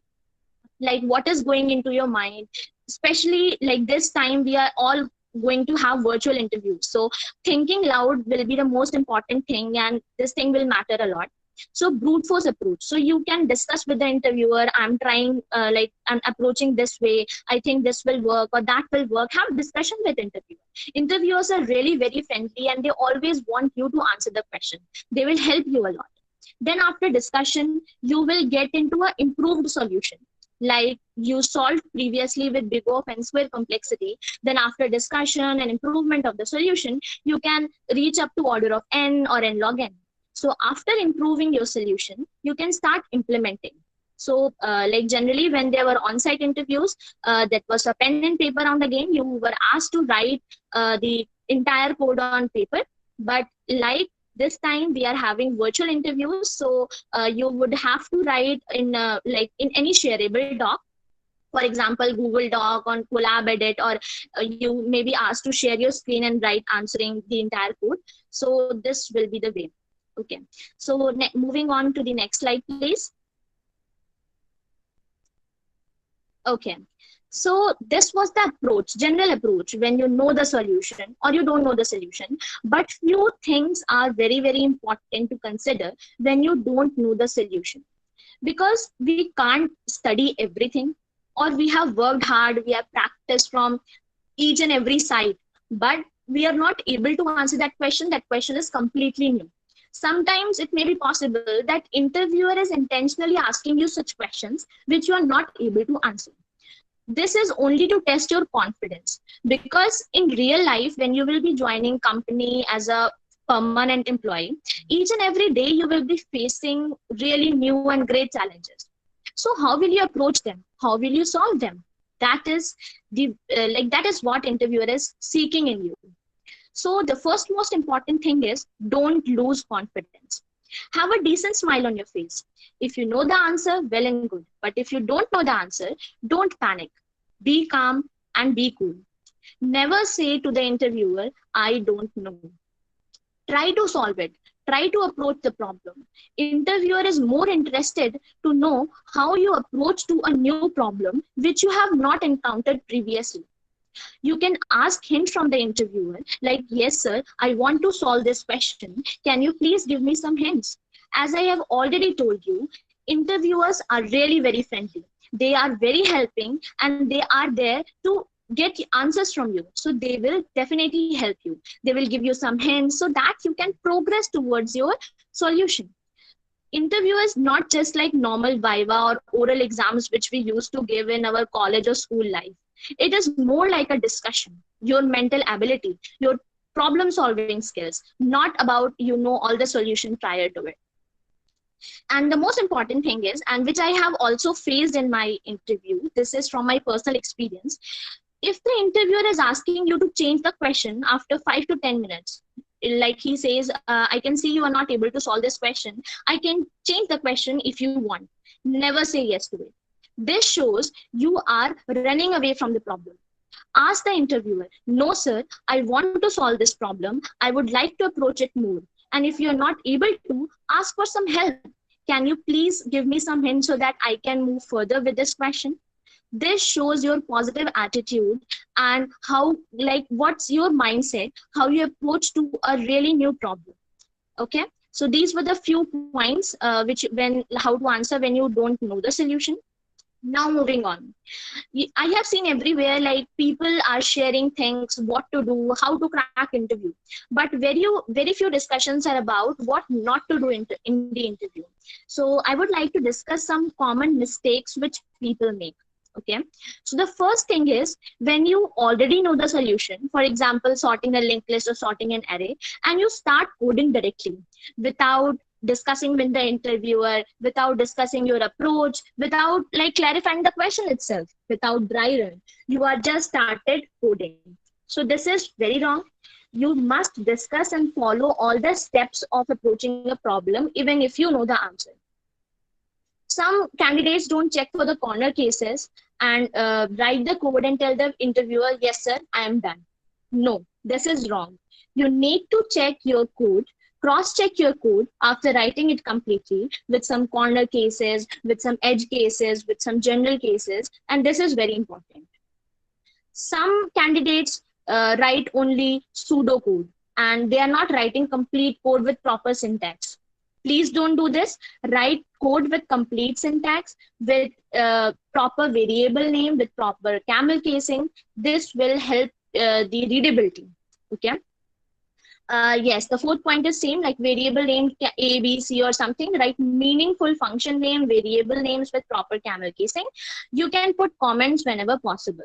like what is going into your mind, especially like this time we are all going to have virtual interviews, so thinking loud will be the most important thing, and this thing will matter a lot. So brute force approach. So you can discuss with the interviewer, I'm trying, I'm approaching this way, I think this will work or that will work. Have discussion with interviewer. Interviewers are really very friendly and they always want you to answer the question. They will help you a lot. Then after discussion, you will get into an improved solution. Like you solved previously with big O of n square complexity. Then after discussion and improvement of the solution, you can reach up to order of n or n log n. So after improving your solution, you can start implementing. So like generally when there were on-site interviews, that was a pen and paper round again. You were asked to write the entire code on paper. But like this time we are having virtual interviews, so you would have to write in like in any shareable doc. For example, Google Doc on Colab Edit, or you may be asked to share your screen and write answering the entire code. So this will be the way. Okay. So moving on to the next slide, please. Okay. So this was the approach, general approach, when you know the solution or you don't know the solution. But few things are very, very important to consider when you don't know the solution. Because we can't study everything, or we have worked hard, we have practiced from each and every side, but we are not able to answer that question. That question is completely new. Sometimes it may be possible that interviewer is intentionally asking you such questions which you are not able to answer. This is only to test your confidence, because in real life, when you will be joining company as a permanent employee, each and every day you will be facing really new and great challenges. So how will you approach them? How will you solve them? That is the that is what interviewer is seeking in you. So the first most important thing is, don't lose confidence. Have a decent smile on your face. If you know the answer, well and good. But if you don't know the answer, don't panic. Be calm and be cool. Never say to the interviewer, I don't know. Try to solve it. Try to approach the problem. Interviewer is more interested to know how you approach to a new problem which you have not encountered previously. You can ask hints from the interviewer, like, yes, sir, I want to solve this question. Can you please give me some hints? As I have already told you, interviewers are really very friendly. They are very helping and they are there to get answers from you. So they will definitely help you. They will give you some hints so that you can progress towards your solution. Interview is not just like normal viva or oral exams which we used to give in our college or school life. It is more like a discussion, your mental ability, your problem solving skills, not about you know all the solution prior to it. And the most important thing is, and which I have also faced in my interview, this is from my personal experience, if the interviewer is asking you to change the question after 5 to 10 minutes, like he says, I can see you are not able to solve this question, I can change the question if you want. Never say yes to it. This shows you are running away from the problem. Ask the interviewer, no sir, I want to solve this problem, I would like to approach it more. And if you're not able to, ask for some help. Can you please give me some hints so that I can move further with this question? This shows your positive attitude and how, like, what's your mindset, how you approach to a really new problem. Okay, so these were the few points how to answer when you don't know the solution. Now moving on, I have seen everywhere like people are sharing things, what to do, how to crack interview, but very few discussions are about what not to do in the interview. So I would like to discuss some common mistakes which people make. Okay, so the first thing is, when you already know the solution, for example sorting a linked list or sorting an array, and you start coding directly without discussing with the interviewer, without discussing your approach, without like clarifying the question itself, without dry run, you are just started coding. So this is very wrong. You must discuss and follow all the steps of approaching a problem even if you know the answer. Some candidates don't check for the corner cases and write the code and tell the interviewer, yes sir, I am done. No, this is wrong. You need to check your code, cross-check your code after writing it completely with some corner cases, with some edge cases, with some general cases, and this is very important. Some candidates write only pseudo code and they are not writing complete code with proper syntax. Please don't do this. Write code with complete syntax, with proper variable name, with proper camel casing. This will help the readability. Okay. Yes, the fourth point is same, like variable name A, B, C or something. Write meaningful function name, variable names with proper camel casing. You can put comments whenever possible.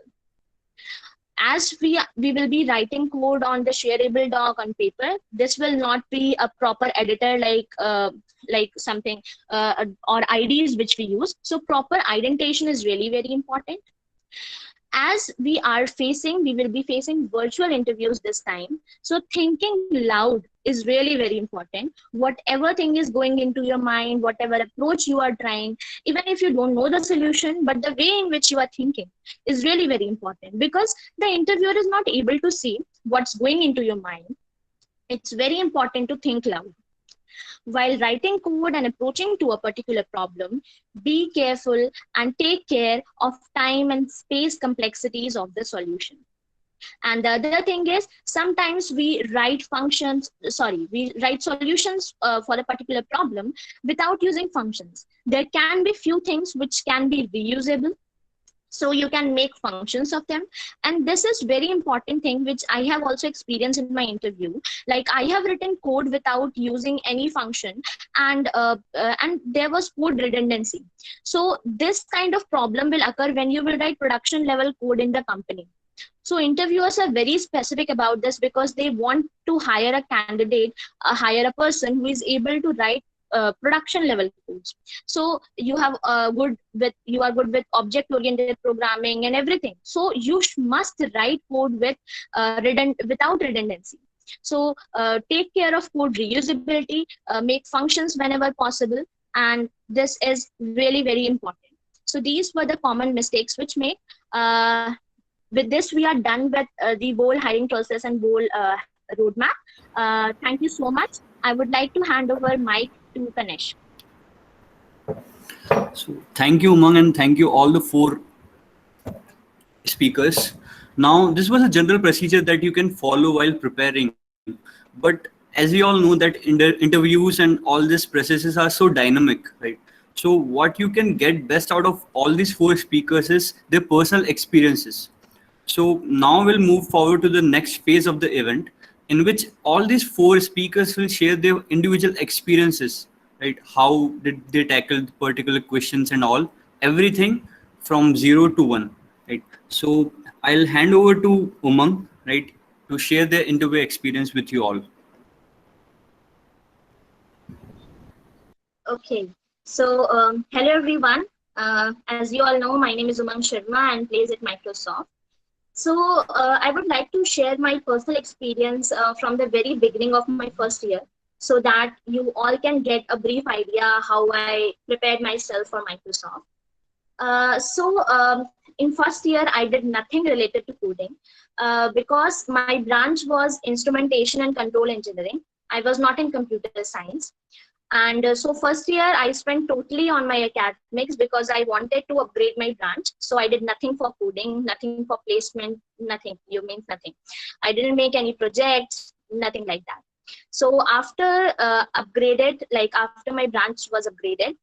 As we will be writing code on the shareable doc on paper, this will not be a proper editor like something or IDs which we use. So proper indentation is really very important. As we will be facing virtual interviews this time. So thinking loud is really very important. Whatever thing is going into your mind, whatever approach you are trying, even if you don't know the solution, but the way in which you are thinking is really very important, because the interviewer is not able to see what's going into your mind. It's very important to think loud. While writing code and approaching to a particular problem, be careful and take care of time and space complexities of the solution. And the other thing is, sometimes we write solutions for a particular problem without using functions. There can be few things which can be reusable, so you can make functions of them. And this is very important thing which I have also experienced in my interview. Like, I have written code without using any function, and there was code redundancy. So this kind of problem will occur when you will write production level code in the company. So interviewers are very specific about this, because they want to hire a candidate, hire a person who is able to write production level codes. So you are good with object oriented programming and everything. So you must write code with without redundancy. So take care of code reusability, make functions whenever possible, and this is really very important. So these were the common mistakes which make. With this, we are done with the whole hiring process and whole roadmap. Thank you so much. I would like to hand over mic to Ganesh. So thank you, Umang, and thank you all the 4 speakers. Now, this was a general procedure that you can follow while preparing. But as we all know that interviews and all these processes are so dynamic, right? So what you can get best out of all these 4 speakers is their personal experiences. So now we'll move forward to the next phase of the event, in which all these 4 speakers will share their individual experiences, right? How did they tackle particular questions and all, everything from 0 to 1, right? So I'll hand over to Umang, right, to share their interview experience with you all. Okay, so hello everyone. As you all know, my name is Umang Sharma and plays at Microsoft. So I would like to share my personal experience from the very beginning of my first year, so that you all can get a brief idea how I prepared myself for Microsoft. In first year, I did nothing related to coding because my branch was instrumentation and control engineering. I was not in computer science. And so first year I spent totally on my academics, because I wanted to upgrade my branch. So I did nothing for coding, nothing for placement, nothing. Nothing. I didn't make any projects, nothing like that. So after after my branch was upgraded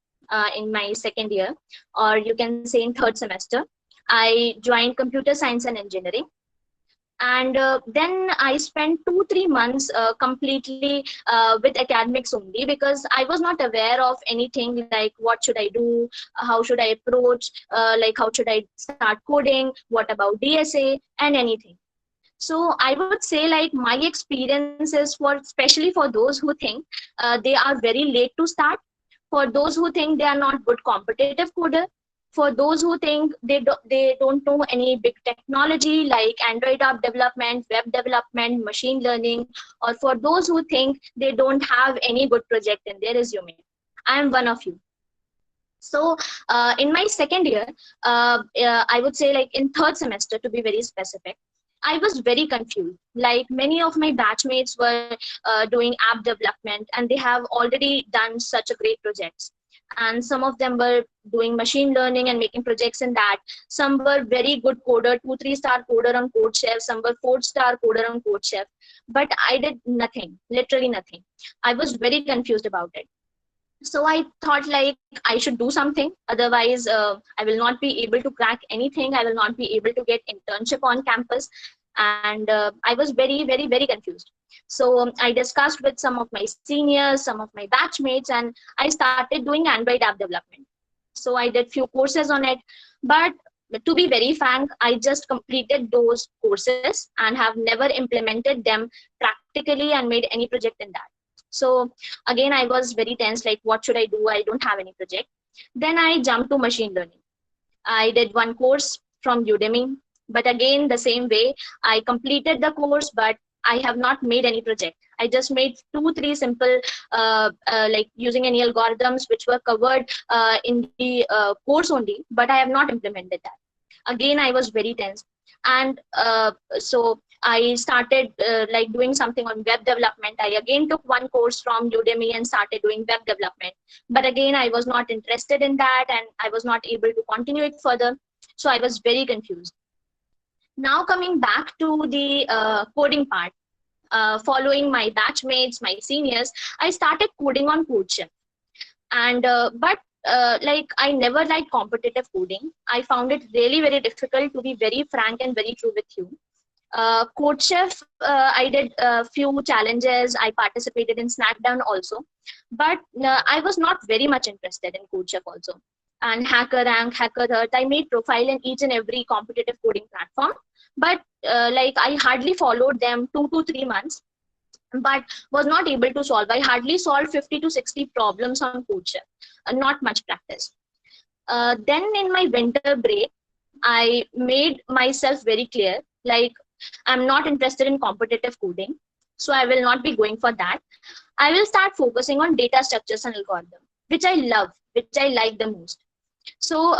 in my second year, or you can say in third semester, I joined computer science and engineering. And then I spent 2-3 months completely with academics only, because I was not aware of anything like what should I do, how should I approach, like how should I start coding, what about DSA and anything. So I would say, like, my experience is especially for those who think they are very late to start, for those who think they are not good competitive coder, for those who think they don't know any big technology like Android app development, web development, machine learning, or for those who think they don't have any good project in their resume. I am one of you. So in my second year, I would say, like, in third semester to be very specific, I was very confused. Like, many of my batchmates were doing app development, and they have already done such a great projects. And some of them were doing machine learning and making projects in that. Some were very good coder, 2-3 star coder on CodeChef. Some were 4-star coder on CodeChef. But I did nothing, literally nothing. I was very confused about it. So I thought like I should do something, otherwise I will not be able to crack anything. I will not be able to get internship on campus. And I was very confused. So I discussed with some of my seniors, some of my batchmates, and I started doing Android app development. So I did few courses on it, but to be very frank, I just completed those courses and have never implemented them practically and made any project in that. So again, I was very tense, like what should I do? I don't have any project. Then I jumped to machine learning. I did one course from Udemy, but again, the same way, I completed the course, but I have not made any project. I just made 2, 3 simple, like using any algorithms which were covered in the course only, but I have not implemented that. Again, I was very tense. And so I started like doing something on web development. I again took one course from Udemy and started doing web development. But again, I was not interested in that and I was not able to continue it further. So I was very confused. Now coming back to the coding part, following my batchmates, my seniors, I started coding on CodeChef. And but like I never liked competitive coding. I found it really very difficult, to be very frank and very true with you. CodeChef, I did a few challenges. I participated in Snackdown also, but I was not very much interested in CodeChef also. And HackerRank, HackerThirst, I made profile in each and every competitive coding platform, but like I hardly followed them 2 to 3 months, but was not able to solve. I hardly solved 50 to 60 problems on CodeChef, not much practice. Then in my winter break, I made myself very clear, like I'm not interested in competitive coding, so I will not be going for that. I will start focusing on data structures and algorithm, which I love, which I like the most. So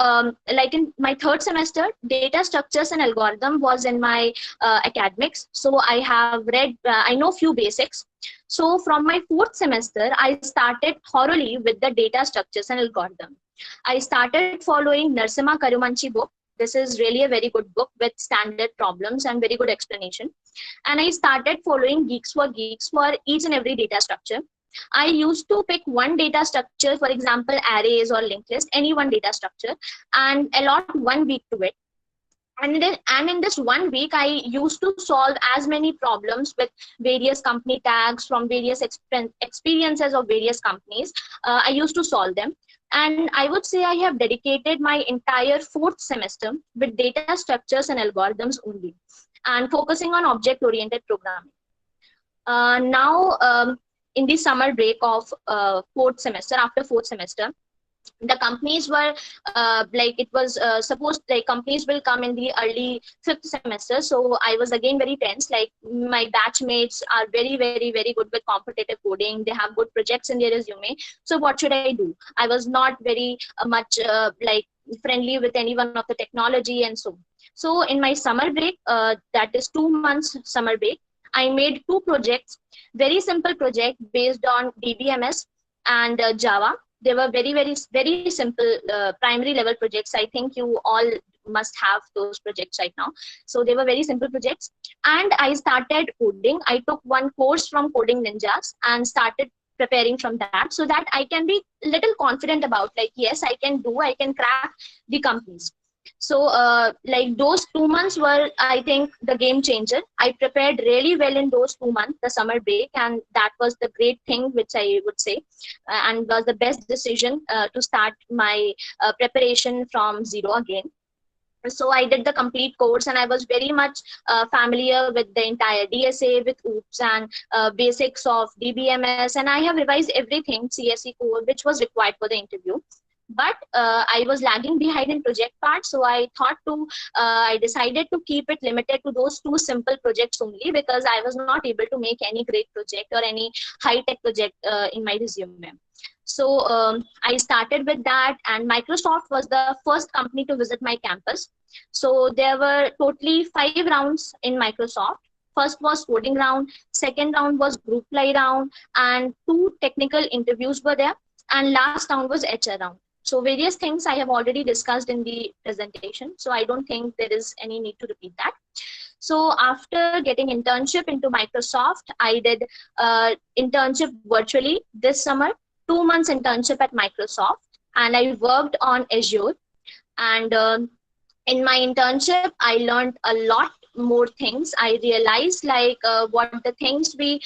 like in my third semester, data structures and algorithm was in my academics. So I have read, I know few basics. So from my fourth semester, I started thoroughly with the data structures and algorithm. I started following Narasimha Karumanchi book. This is really a very good book with standard problems and very good explanation. And I started following Geeks for Geeks for each and every data structure. I used to pick one data structure, for example, arrays or linked list, any one data structure, and allot 1 week to it. And in this 1 week, I used to solve as many problems with various company tags from various experiences of various companies. I used to solve them. And I would say I have dedicated my entire fourth semester with data structures and algorithms only, and focusing on object-oriented programming. Now, in the summer break of fourth semester, after fourth semester, the companies were like it was supposed like companies will come in the early fifth semester. So I was again very tense. Like my batchmates are very good with competitive coding. They have good projects in their resume. So what should I do? I was not very much like friendly with anyone of the technology and so. So in my summer break, that is 2 months summer break, I made 2 projects, very simple project based on DBMS and Java. They were very simple primary level projects. I think you all must have those projects right now. So they were very simple projects. And I started coding. I took one course from Coding Ninjas and started preparing from that, so that I can be little confident about, like, yes, I can crack the companies. So like those 2 months were, I think, the game changer. I prepared really well in those 2 months, the summer break, and that was the great thing which I would say, and was the best decision to start my preparation from zero again. So I did the complete course, and I was very much familiar with the entire DSA, with OOPS and basics of DBMS, and I have revised everything CSE core which was required for the interview. But I was lagging behind in project part, so I thought to I decided to keep it limited to those 2 simple projects only, because I was not able to make any great project or any high-tech project in my resume. So I started with that, and Microsoft was the first company to visit my campus. So there were totally 5 rounds in Microsoft. First was coding round, second round was group play round, and 2 technical interviews were there, and last round was HR round. So various things I have already discussed in the presentation, so I don't think there is any need to repeat that. So after getting internship into Microsoft, I did internship virtually this summer. 2 months internship at Microsoft, and I worked on Azure. And in my internship, I learned a lot more things. I realized like what the things we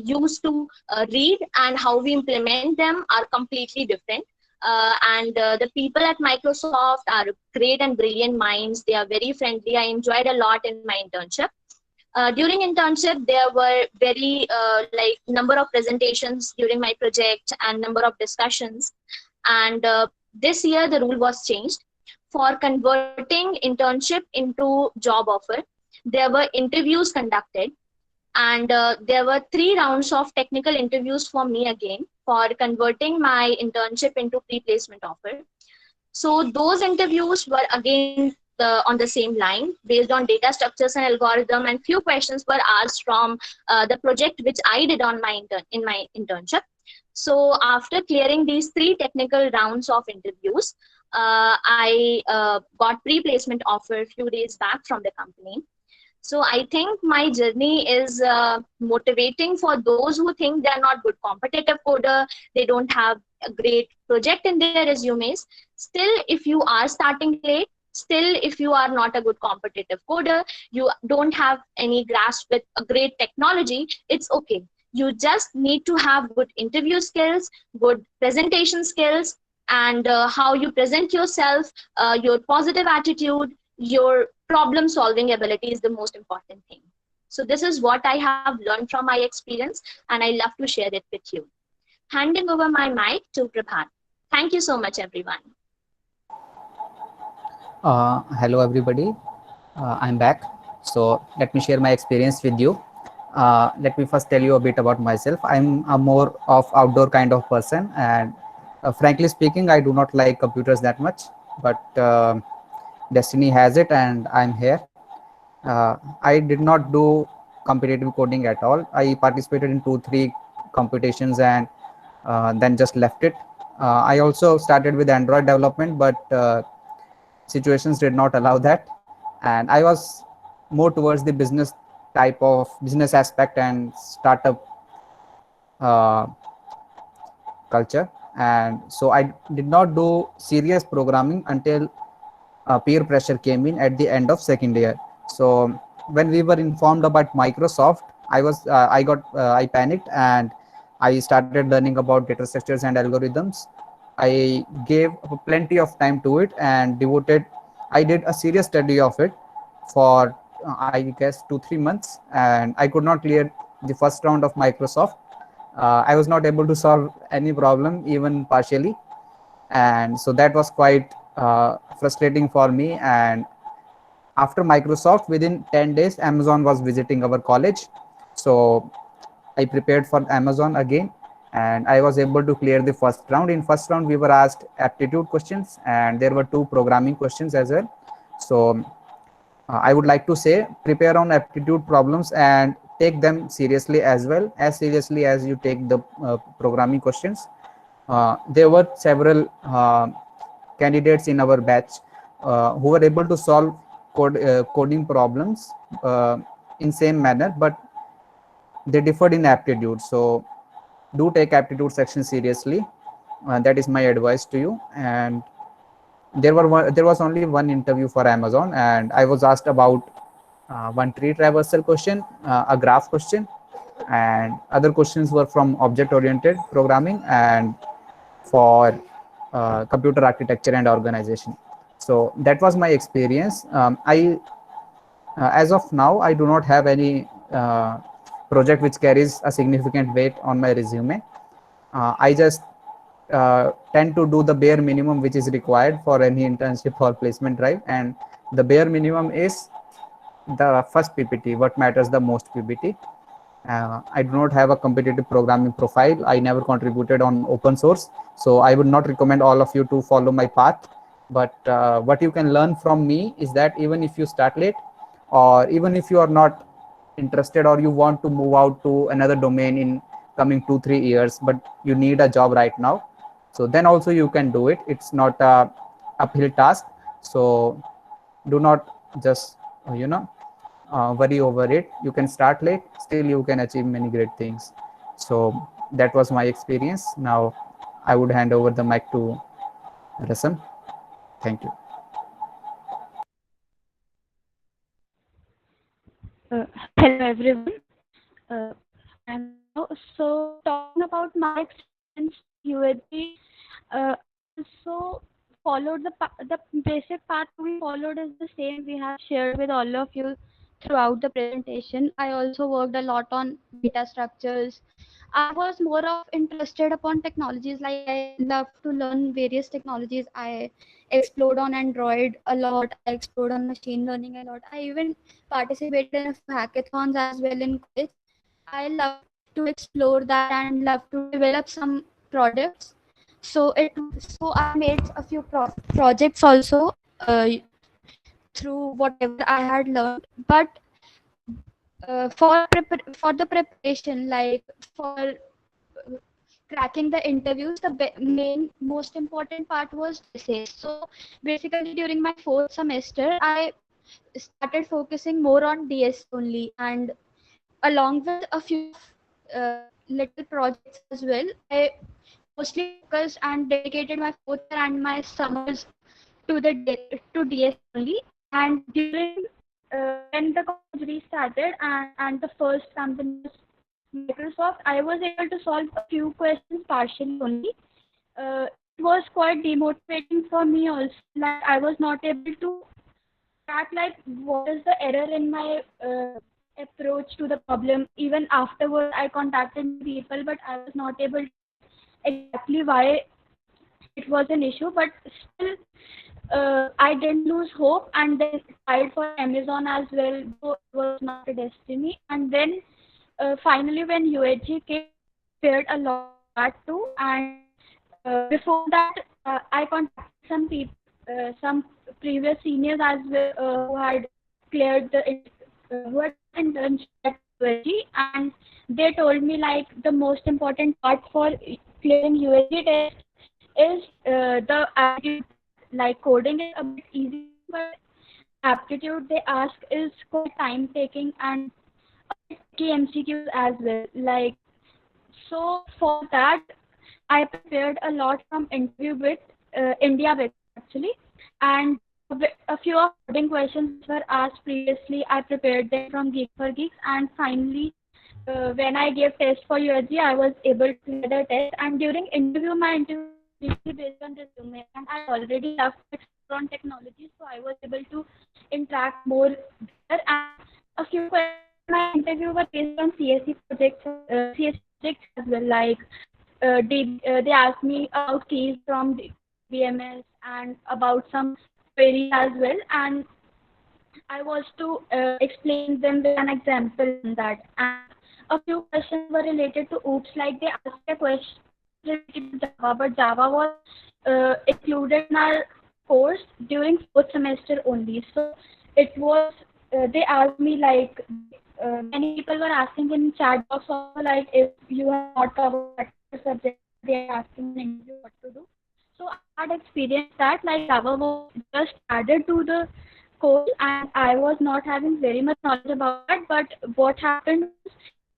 used to read and how we implement them are completely different. And the people at Microsoft are great and brilliant minds. They are very friendly. I enjoyed a lot in my internship. During internship, there were very like number of presentations during my project and number of discussions. And this year the rule was changed for converting internship into job offer. There were interviews conducted, and there were 3 rounds of technical interviews for me again for converting my internship into pre-placement offer. So those interviews were again on the same line based on data structures and algorithm, and few questions were asked from the project which I did on in my internship. So after clearing these 3 technical rounds of interviews, I got pre-placement offer a few days back from the company. So I think my journey is motivating for those who think they're not good competitive coder, they don't have a great project in their resumes. Still, if you are starting late, still if you are not a good competitive coder, you don't have any grasp with a great technology, it's okay. You just need to have good interview skills, good presentation skills, and how you present yourself, your positive attitude, your problem solving ability is the most important thing. So this is what I have learned from my experience, and I love to share it with you. Handing over my mic to Prabhat. Thank you so much, everyone. Hello, everybody. I'm back. So let me share my experience with you. Let me first tell you a bit about myself. I'm a more of outdoor kind of person, and frankly speaking, I do not like computers that much, but destiny has it and I'm here. I did not do competitive coding at all. I participated in 2-3 competitions and then just left it. I also started with Android development, but situations did not allow that, and I was more towards the business type of business aspect and startup uh, culture. And so I did not do serious programming until peer pressure came in at the end of second year. So when we were informed about Microsoft, I panicked and I started learning about data structures and algorithms. I gave plenty of time to it and I did a serious study of it for I guess 2-3 months, and I could not clear the first round of Microsoft. I was not able to solve any problem even partially, and so that was quite frustrating for me. And after Microsoft, within 10 days, Amazon was visiting our college. So I prepared for Amazon again, and I was able to clear the first round. In first round, we were asked aptitude questions, and there were 2 programming questions as well. So I would like to say prepare on aptitude problems and take them seriously as well, as seriously as you take the programming questions. There were several candidates in our batch who were able to solve coding problems in same manner, but they differed in aptitude. So do take aptitude section seriously. That is my advice to you. And there was only one interview for Amazon, and I was asked about one tree traversal question, a graph question, and other questions were from object oriented programming and for computer architecture and organization. So that was my experience. As of now, I do not have any project which carries a significant weight on my resume. I just tend to do the bare minimum which is required for any internship or placement drive, and the bare minimum is the first PPT, what matters the most PPT. I do not have a competitive programming profile. I never contributed on open source, so I would not recommend all of you to follow my path. But what you can learn from me is that even if you start late, or even if you are not interested or you want to move out to another domain in coming 2-3 years, but you need a job right now, so then also you can do it. It's not a uphill task. So do not just worry over it. You can start late, still you can achieve many great things. So that was my experience. Now I would hand over the mic to Rasam. Thank you. Hello everyone. Uh, so talking about my experience UAG, so followed the basic path we followed is the same we have shared with all of you throughout the presentation. I also worked a lot on data structures. I was more of interested upon technologies, like I love to learn various technologies. I explored on Android a lot. I explored on machine learning a lot. I even participated in a few hackathons as well in college. I love to explore that and love to develop some products. So I made a few projects also through whatever I had learned. But for the preparation, like for cracking the interviews, the main most important part was essays. So basically, during my fourth semester, I started focusing more on DS only, and along with a few little projects as well. I mostly focused and dedicated my fourth year and my summers to to DS only. And during when the college restarted and the first company was Microsoft, I was able to solve a few questions partially only. It was quite demotivating for me also. Like I was not able to track like what is the error in my approach to the problem. Even afterward, I contacted people, but I was not able to exactly why it was an issue. But still, I didn't lose hope, and then tried for Amazon as well, though it was not a destiny. And then finally, when UHG came, fared a lot too. And before that, I contacted some people, some previous seniors as well, who had cleared who had internship at UHG, and they told me like the most important part for clearing UHG test is the aptitude. Like coding is a bit easy, but aptitude they ask is quite time taking and key MCQs as well. Like so for that, I prepared a lot from interview with India Bit actually, and a few of coding questions were asked previously. I prepared them from Geek for Geeks, and finally, when I gave test for USG, I was able to clear the test. And during interview, my interview was based on resume, and I already love to explore on technology, so I was able to interact more there. And a few questions in my interview were based on CSC projects as well, like they asked me about keys from BMS and about some queries as well, and I was to explain them with an example on that. And a few questions were related to OOPS, like they asked a question related to Java, but Java was included in our course during fourth semester only. So it was, they asked me like, many people were asking in chat box also, like if you have not covered that subject, they are asking in interview what to do. So I had experienced that, like Java was just added to the course and I was not having very much knowledge about that. But what happened was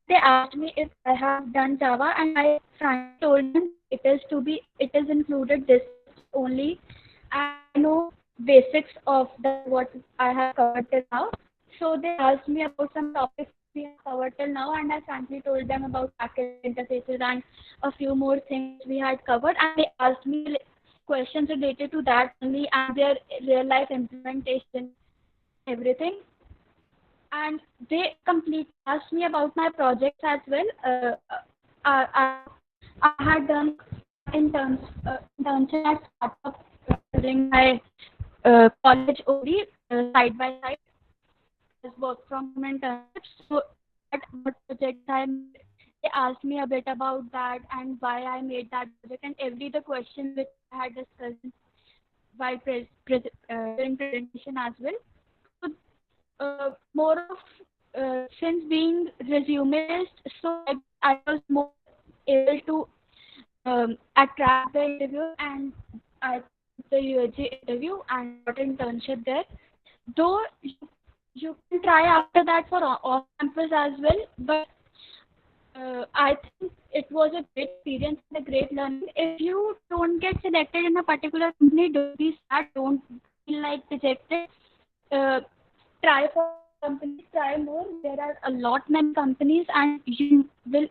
they asked me if I have done Java, and I frankly told them it is included this only. I know basics of what I have covered till now. So they asked me about some topics we have covered till now, and I frankly told them about package interfaces and a few more things we had covered. And they asked me questions related to that only and their real life implementation, everything. And they completely asked me about my projects as well. I had done internship at startup during my college only, side by side as work from home internships. So at what project they asked me a bit about that and why I made that project and every the question which I had discussed while during presentation as well. So more of since being resumeist, so I was more able to attract the interview, and I took the UHG interview and got internship there. Though you can try after that for off campus as well, but I think it was a great experience and a great learning. If you don't get selected in a particular company, don't be sad, don't feel like rejected. Try for companies, try more. There are a lot many companies, and you will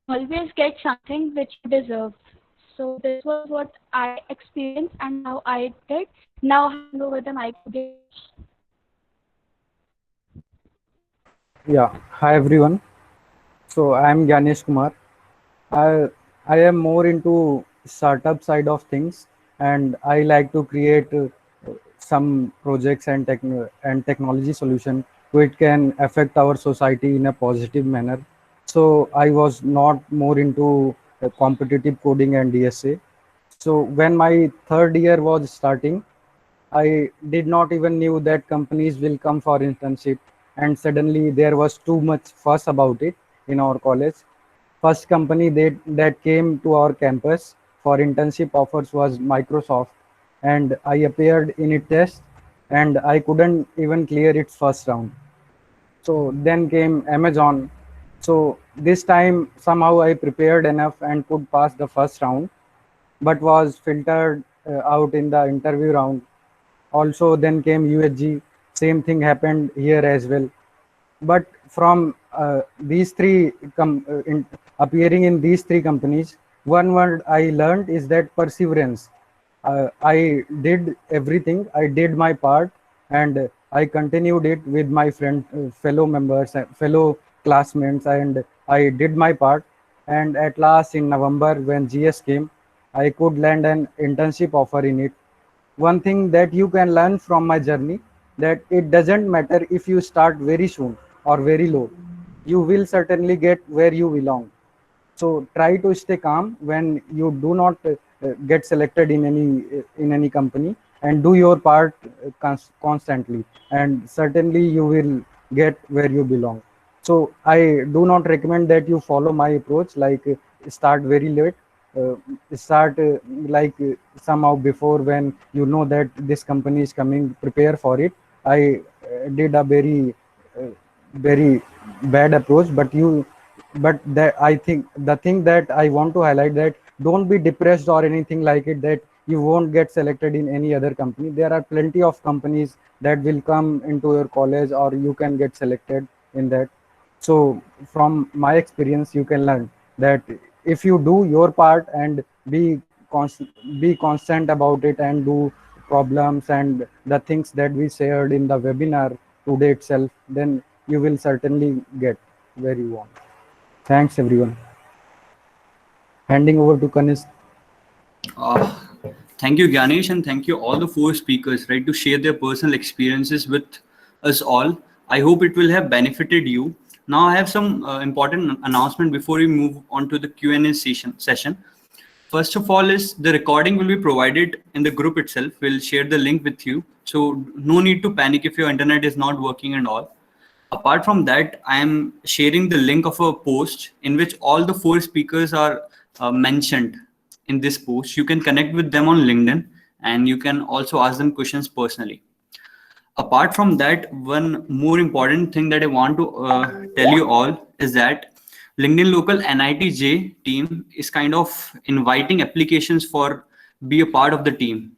always get something which you deserve. So this was what I experienced and how I did. Now handing over the mic to Ganesh. Yeah, hi everyone. So I am Ganesh Kumar. I I am more into startup side of things, and I like to create some projects and technology solution which can affect our society in a positive manner. So I was not more into competitive coding and DSA. So when my third year was starting, I did not even knew that companies will come for internship, and suddenly there was too much fuss about it in our college. First company that came to our campus for internship offers was Microsoft, and I appeared in a test, and I couldn't even clear its first round. So then came Amazon. So this time somehow I prepared enough and could pass the first round, but was filtered out in the interview round. Also then came UHG. Same thing happened here as well. But from these three appearing in these three companies, one word I learned is that perseverance. I did everything, I did my part, and I continued it with my fellow members, fellow classmates, and I did my part. And at last in November when GS came, I could land an internship offer in it. One thing that you can learn from my journey, that it doesn't matter if you start very soon or very low, you will certainly get where you belong. So try to stay calm when you do not get selected in any company, and do your part constantly, and certainly you will get where you belong. So I do not recommend that you follow my approach, like start very late, uh, start like somehow before, when you know that this company is coming, prepare for it. I did a uh, very bad approach, but that I think the thing that I want to highlight, that don't be depressed or anything like it, that you won't get selected in any other company. There are plenty of companies that will come into your college, or you can get selected in that. So from my experience you can learn that if you do your part and be constant about it, and do problems and the things that we shared in the webinar today itself, then you will certainly get where you want. Thanks everyone. Handing over to Kanish. Uh, Thank you, Ganesh, and thank you all the four speakers, right, to share their personal experiences with us all. I hope it will have benefited you. Now, I have some important announcement before we move on to the Q&A session. First of all, is the recording will be provided in the group itself. We'll share the link with you, so no need to panic if your internet is not working and all. Apart from that, I am sharing the link of a post in which all the four speakers are mentioned in this post. You can connect with them on LinkedIn, and you can also ask them questions personally. Apart from that, one more important thing that I want to tell you all is that LinkedIn Local NITJ team is kind of inviting applications for be a part of the team.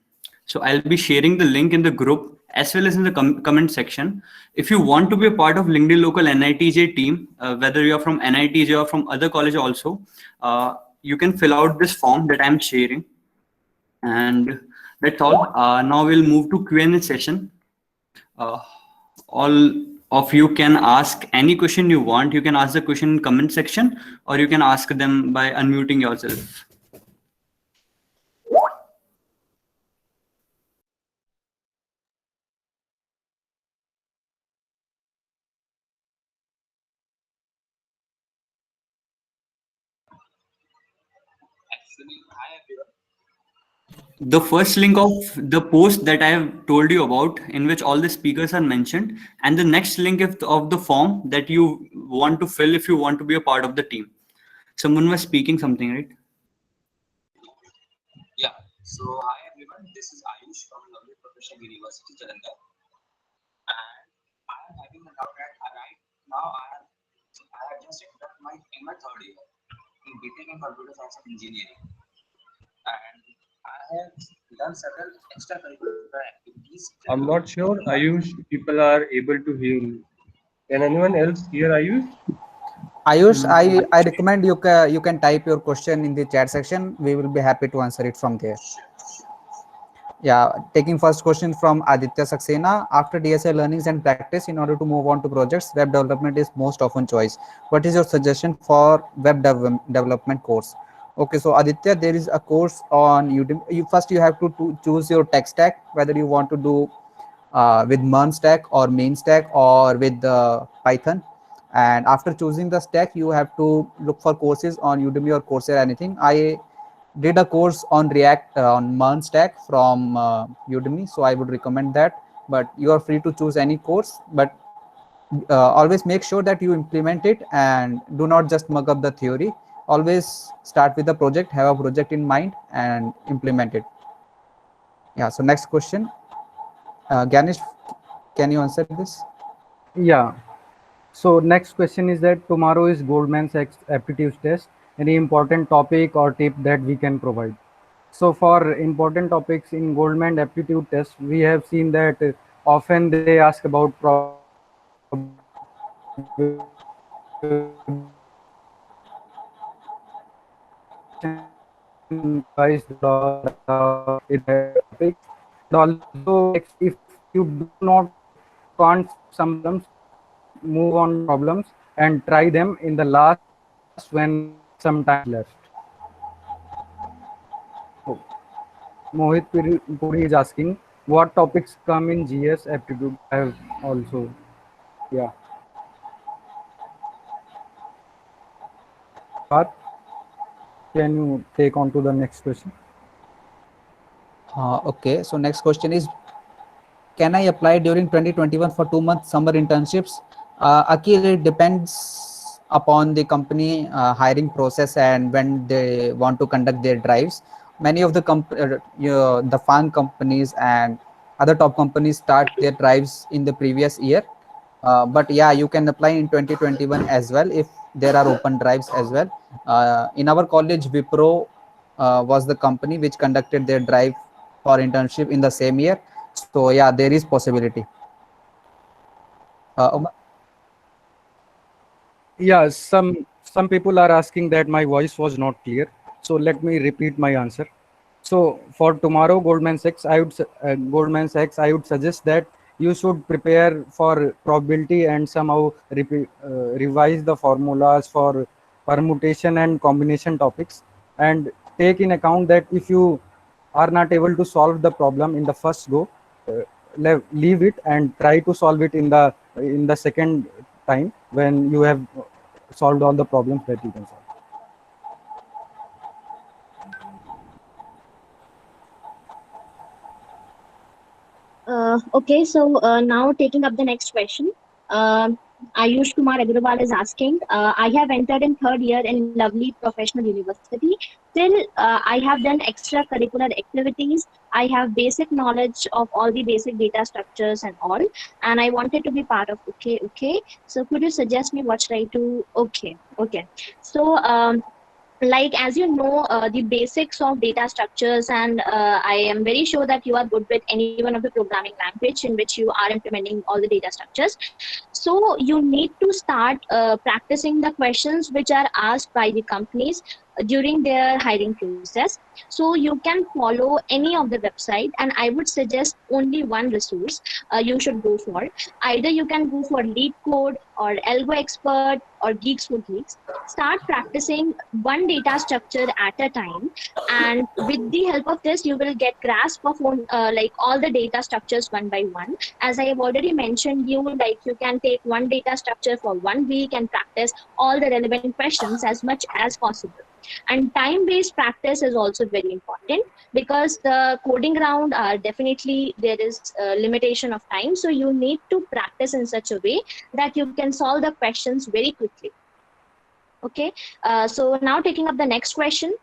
So I'll be sharing the link in the group as well as in the comment section. If you want to be a part of LinkedIn Local NITJ team, whether you're from NITJ or from other college also, you can fill out this form that I'm sharing. And that's all. Now we'll move to Q&A session. Uh, all of you can ask any question you want. You can ask the question in comment section, or you can ask them by unmuting yourself. The first link of the post that I have told you about, in which all the speakers are mentioned, and the next link of the form that you want to fill if you want to be a part of the team. Someone was speaking something, right? Yeah. So hi everyone, this is Ayush from Lovely Professional University, Jalandhar, and I am having a doubt that right now I have just entered in my third year in BTech in Computer Science and Engineering, and I have done several extracurricular activities. I'm not sure, Ayush, people are able to hear you. Can anyone else hear Ayush? Ayush, I recommend you can type your question in the chat section. We will be happy to answer it from there. Yeah, taking first question from Aditya Saxena. After DSA learnings and practice, in order to move on to projects, web development is most often choice. What is your suggestion for development course? Okay, so Aditya, there is a course on Udemy. You have to choose your tech stack, whether you want to do with MERN stack or main stack or with Python. And after choosing the stack, you have to look for courses on Udemy or Coursera, anything. I did a course on React on MERN stack from Udemy, so I would recommend that. But you are free to choose any course, but always make sure that you implement it and do not just mug up the theory. Always start with the project, have a project in mind and implement it. Yeah, so next question. Ganesh, can you answer this? Yeah. So next question is that tomorrow is Goldman Sachs aptitude test. Any important topic or tip that we can provide? So for important topics in Goldman aptitude test, we have seen that often they ask about topic. And also, if you do not can't some problems, move on problems and try them in the last when some time left. Oh. Mohit Puri is asking what topics come in GS aptitude. I have also, yeah. But can you take on to the next question? Okay, so next question is, can I apply during 2021 for 2 month summer internships? Akil, it depends upon the company hiring process and when they want to conduct their drives. Many of the the farm companies and other top companies start their drives in the previous year. But yeah, you can apply in 2021 as well if there are open drives as well. In our college, Wipro was the company which conducted their drive for internship in the same year. So yeah, there is possibility. Yeah, some people are asking that my voice was not clear. So let me repeat my answer. So for tomorrow Goldman Sachs, I would suggest that you should prepare for probability and somehow revise the formulas for permutation and combination topics, and take in account that if you are not able to solve the problem in the first go, leave it and try to solve it in the second time when you have solved all the problems that you can solve. Okay, so now taking up the next question. Ayush Kumar Agrawal is asking, I have entered in third year in lovely professional university. Still, I have done extracurricular activities. I have basic knowledge of all the basic data structures and all, and I wanted to be part of okay. So could you suggest me what should I do? Okay. So like as you know the basics of data structures, and I am very sure that you are good with any one of the programming language in which you are implementing all the data structures. So you need to start practicing the questions which are asked by the companies during their hiring process. So you can follow any of the website, and I would suggest only one resource you should go for. Either you can go for Lead Code or Algo Expert or Geeks for Geeks. Start practicing one data structure at a time, and with the help of this you will get grasp of like all the data structures one by one. As I have already mentioned you, like you can take one data structure for 1 week and practice all the relevant questions as much as possible. And time-based practice is also very important, because the coding round definitely there is a limitation of time, so you need to practice in such a way that you can solve the questions very quickly. Okay, so now taking up the next question.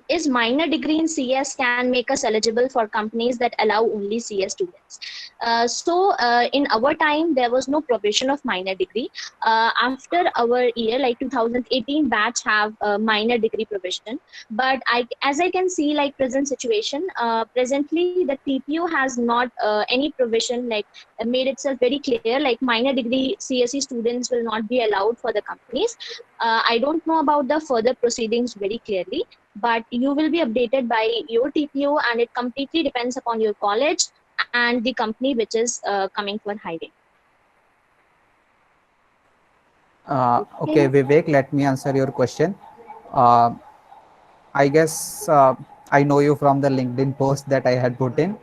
is minor degree in CS can make us eligible for companies that allow only CS students. In our time, there was no provision of minor degree. After our year, like 2018 batch have minor degree provision. But as I can see, like present situation, presently the TPU has not any provision like made itself very clear, like minor degree CSE students will not be allowed for the companies. I don't know about the further proceedings very clearly, but you will be updated by your TPU, and it completely depends upon your college and the company which is coming for hiring. Okay, Vivek, let me answer your question. Uh, I guess I know you from the LinkedIn post that I had put in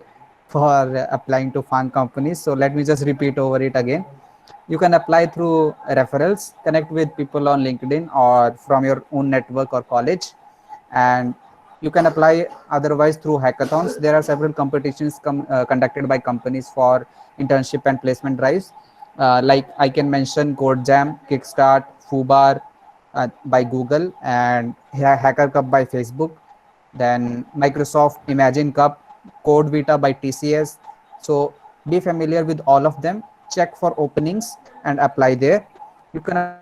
for applying to farm companies. So let me just repeat over it again. You can apply through referrals, connect with people on LinkedIn or from your own network or college, and you can apply otherwise through hackathons. There are several competitions conducted by companies for internship and placement drives. Like I can mention CodeJam, Kickstart, Fubar by Google, and Hacker Cup by Facebook. Then Microsoft Imagine Cup, Code Vita by TCS. So be familiar with all of them. Check for openings and apply there. You can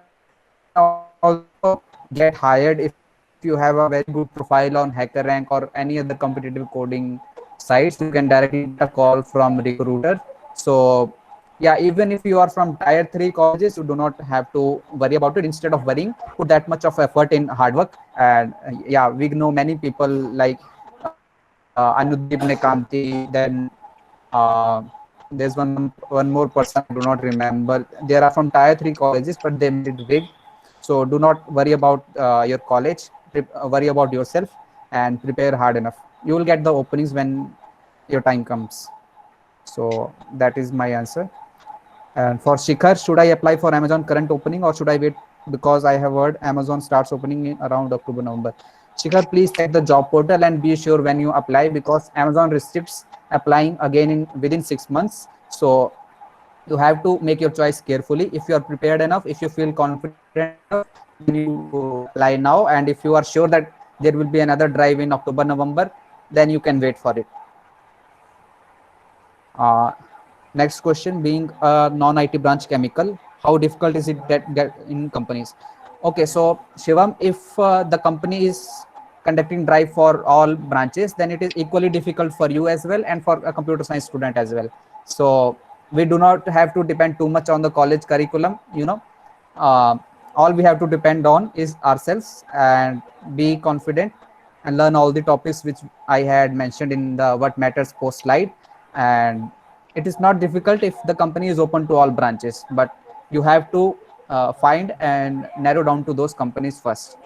also get hired if you have a very good profile on HackerRank or any other competitive coding sites. You can directly get a call from recruiter. So yeah, even if you are from tier 3 colleges, you do not have to worry about it. Instead of worrying, put that much of effort in hard work. And yeah, we know many people like Anudip Nekanti, then there's one more person I do not remember. They are from tier 3 colleges, but they made it big. So do not worry about your college. Worry about yourself and prepare hard enough. You will get the openings when your time comes. So that is my answer. And for Shikhar, should I apply for Amazon current opening or should I wait? Because I have heard Amazon starts opening in around October, November. Shikhar, please check the job portal and be sure when you apply, because Amazon restricts applying again in within 6 months. So you have to make your choice carefully. If you are prepared enough, if you feel confident enough, then you apply now. And if you are sure that there will be another drive in October, November, then you can wait for it. Next question, being a non-IT branch chemical, how difficult is it get in companies? Okay, so Shivam, if the company is conducting drive for all branches, then it is equally difficult for you as well and for a computer science student as well. So we do not have to depend too much on the college curriculum. Uh, all we have to depend on is ourselves and be confident and learn all the topics which I had mentioned in the what matters post slide. And it is not difficult if the company is open to all branches, but you have to find and narrow down to those companies first.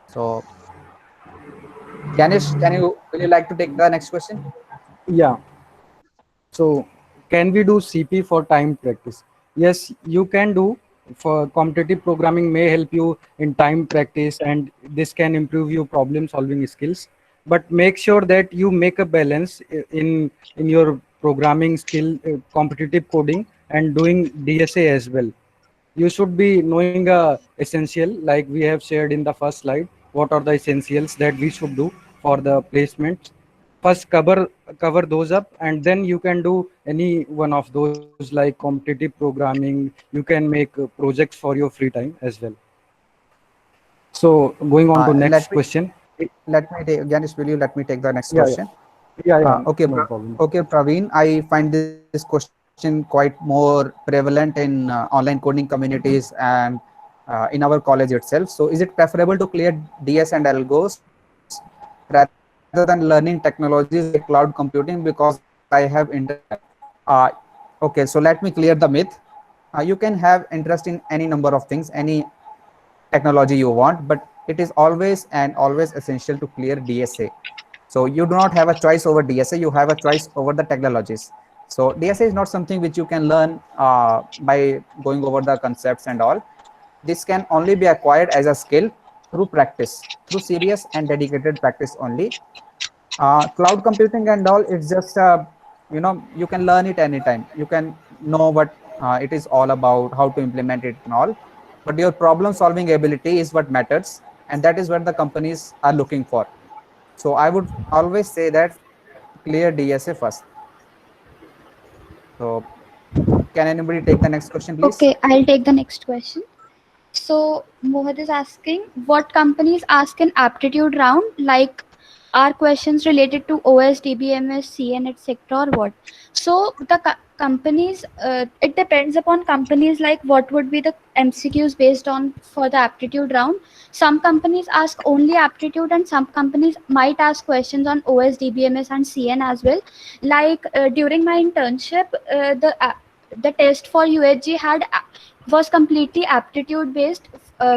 So Ganesh, will you like to take the next question? Yeah. So can we do CP for time practice? Yes, you can do. For competitive programming may help you in time practice, and this can improve your problem solving skills. But make sure that you make a balance in your programming skill, competitive coding, and doing DSA as well. You should be knowing essential, like we have shared in the first slide. What are the essentials that we should do for the placement? First cover those up, and then you can do any one of those, like competitive programming. You can make projects for your free time as well. So going on to next question. Let me take, Ganesh, will you let me take the next question? Okay, no problem. Okay, Praveen, I find this question quite more prevalent in online coding communities and in our college itself. So is it preferable to clear DS and algos rather than learning technologies like cloud computing because I have internet? Okay, so let me clear the myth. You can have interest in any number of things, any technology you want, but it is always essential to clear DSA. So you do not have a choice over DSA, you have a choice over the technologies. So DSA is not something which you can learn by going over the concepts and all. This can only be acquired as a skill through practice, through serious and dedicated practice only. Cloud computing and all, it's just you can learn it anytime. You can know what it is all about, how to implement it and all, but your problem solving ability is what matters. and that is what the companies are looking for. So I would always say that clear DSA first. So can anybody take the next question, please? Okay, I'll take the next question. So Mohit is asking, what companies ask an aptitude round? Like, are questions related to OS, DBMS, CN, etc. or what? So the companies, it depends upon companies. Like, what would be the MCQs based on for the aptitude round? Some companies ask only aptitude, and some companies might ask questions on OS, DBMS, and CN as well. Like during my internship, the test for UHG was completely aptitude based,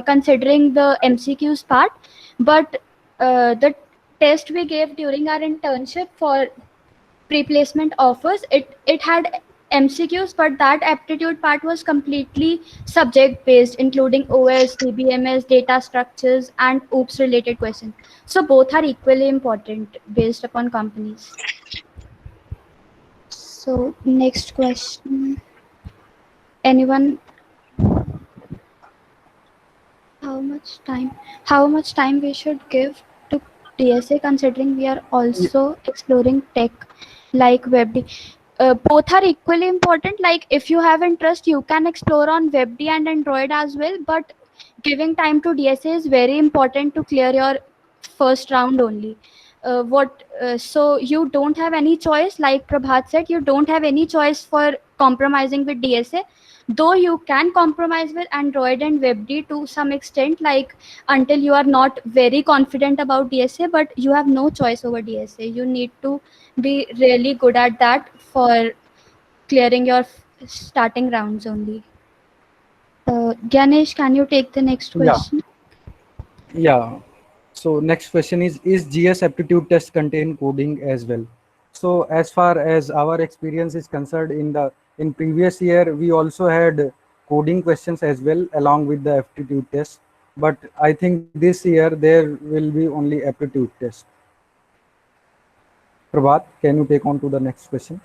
considering the MCQs part, but the test we gave during our internship for pre-placement offers, it had MCQs, but that aptitude part was completely subject based, including OS, DBMS, data structures, and OOPS related questions. So both are equally important based upon companies. So next question, anyone? How much time we should give to DSA, considering we are also exploring tech like WebD? Both are equally important. Like, if you have interest, you can explore on WebD and Android as well, but giving time to DSA is very important to clear your first round only. So you don't have any choice, like Prabhat said, you don't have any choice for compromising with DSA, though you can compromise with Android and WebD to some extent, like until you are not very confident about DSA, but you have no choice over DSA. You need to be really good at that for clearing your starting rounds only. Ganesh, can you take the next Yeah. question? Yeah. So next question is GS aptitude test contain coding as well? So as far as our experience is concerned, in previous year, we also had coding questions as well along with the aptitude test. But I think this year there will be only aptitude test. Prabhat, can you take on to the next question?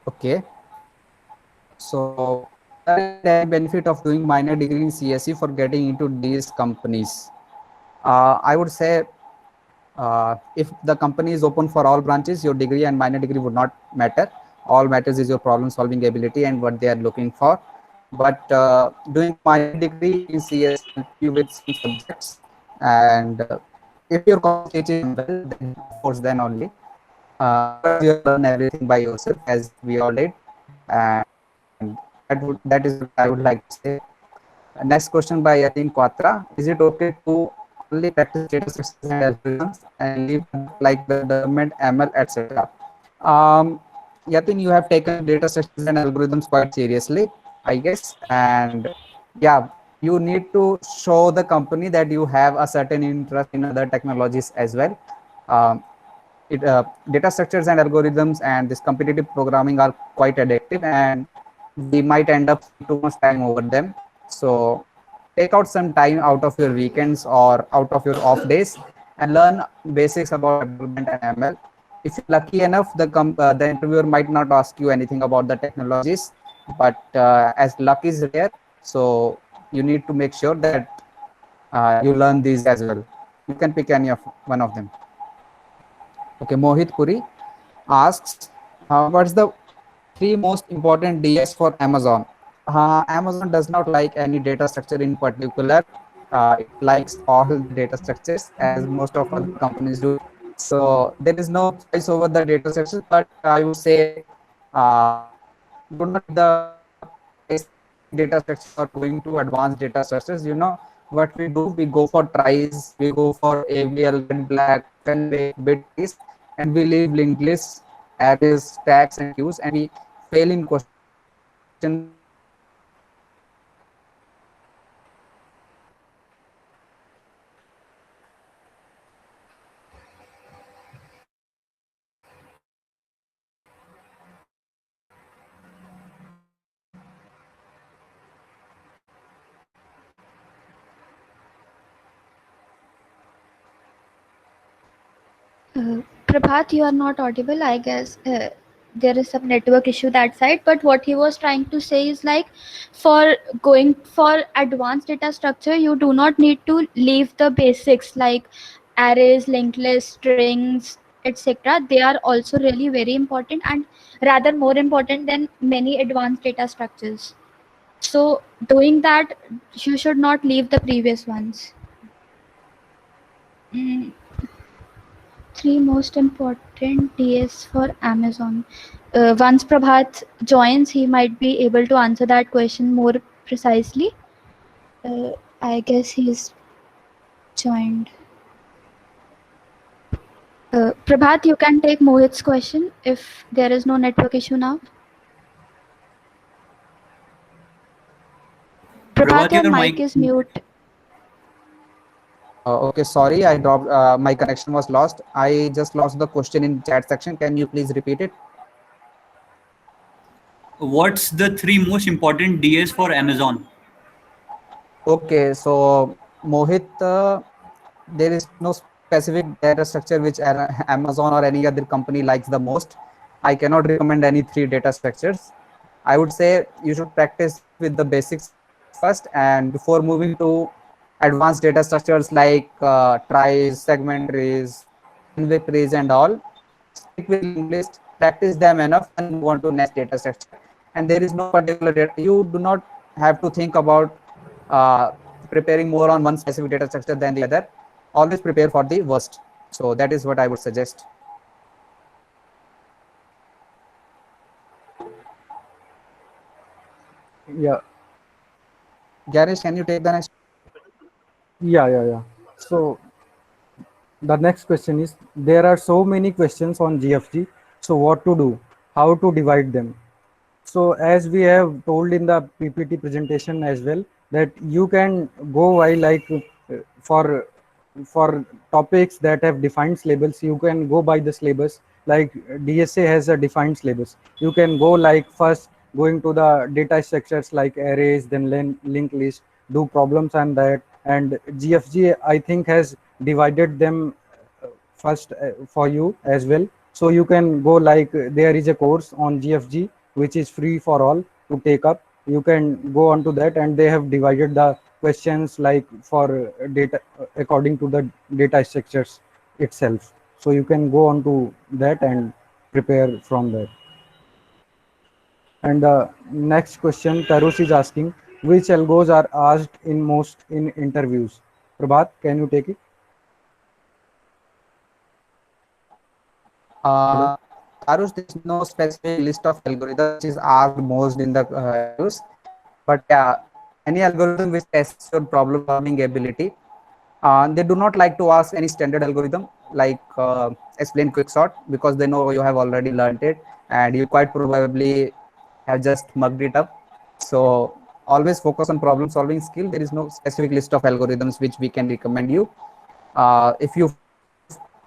Okay. So there is any benefit of doing minor degree in CSE for getting into these companies? I would say if the company is open for all branches, your degree and minor degree would not matter. All matters is your problem solving ability and what they are looking for. But doing minor degree in CS help you with some subjects, and if your college teaches well, then of course then only. Otherwise, you learn everything by yourself, as we all did, and that is what I would like to say. Next question by Yatin Quatra: is it okay to only practice data structures and algorithms and leave like web development, ML, etc.? Yatin, you have taken data structures and algorithms quite seriously, I guess, and yeah, you need to show the company that you have a certain interest in other technologies as well. Um, Data structures and algorithms and this competitive programming are quite addictive, and we might end up too much time over them. So take out some time out of your weekends or out of your off days and learn basics about development and ML. If you're lucky enough, the interviewer might not ask you anything about the technologies, but as luck is rare, so you need to make sure that you learn these as well. You can pick any of one of them. Okay, Mohit Puri asks, what's the three most important DS for Amazon? Amazon does not like any data structure in particular. It likes all the data structures, as most of other companies do. So there is no choice over the data structures, but I would say do not the basic data structures or going to advanced data structures. You know what we do? We go for tries, we go for AVL, red, black, convey, bit trees, and we leave linked lists, arrays, tags, and queues, and we fail in questions like Prabhat, you are not audible, I guess. there is some network issue that side. But what he was trying to say is like, for going for advanced data structure, you do not need to leave the basics like arrays, linked lists, strings, etc. They are also really very important, and rather more important than many advanced data structures. So doing that, you should not leave the previous ones. Mm, Three most important DS for Amazon. Once Prabhat joins, he might be able to answer that question more precisely. I guess he's joined. Prabhat, you can take Mohit's question if there is no network issue now. Prabhat, your mic is mute. Okay, sorry, I dropped. My connection was lost. I just lost the question in chat section. Can you please repeat it? What's the 3 most important DS for Amazon? Okay, so Mohit, there is no specific data structure which Amazon or any other company likes the most. I cannot recommend any 3 data structures. I would say you should practice with the basics first, and before moving to advanced data structures like tries, segment trees, inventory trees, and all, stick with linked list, practice them enough, and move on to next data structure. And there is no particular data. You do not have to think about preparing more on one specific data structure than the other. Always prepare for the worst. So that is what I would suggest. Yeah. Ganesh, can you take the next? Yeah. So the next question is, there are so many questions on GFG. So what to do? How to divide them? So as we have told in the PPT presentation as well, that you can go by like for topics that have defined syllabus, you can go by the syllabus. Like DSA has a defined syllabus. You can go like first going to the data structures like arrays, then linked list, do problems on that. And GFG, I think, has divided them first for you as well. So you can go like there is a course on GFG which is free for all to take up. You can go on to that, and they have divided the questions like for data according to the data structures itself. So you can go on to that and prepare from that. And the next question, Tarush is asking, which algos are asked in most in interviews? Prabhat, can you take it? Arush, there is no specific list of algorithms which is asked most in the interviews, but yeah, any algorithm which tests your problem solving ability. They do not like to ask any standard algorithm like explain quicksort, because they know you have already learned it and you quite probably have just mugged it up. So always focus on problem solving skill. There is no specific list of algorithms which we can recommend you.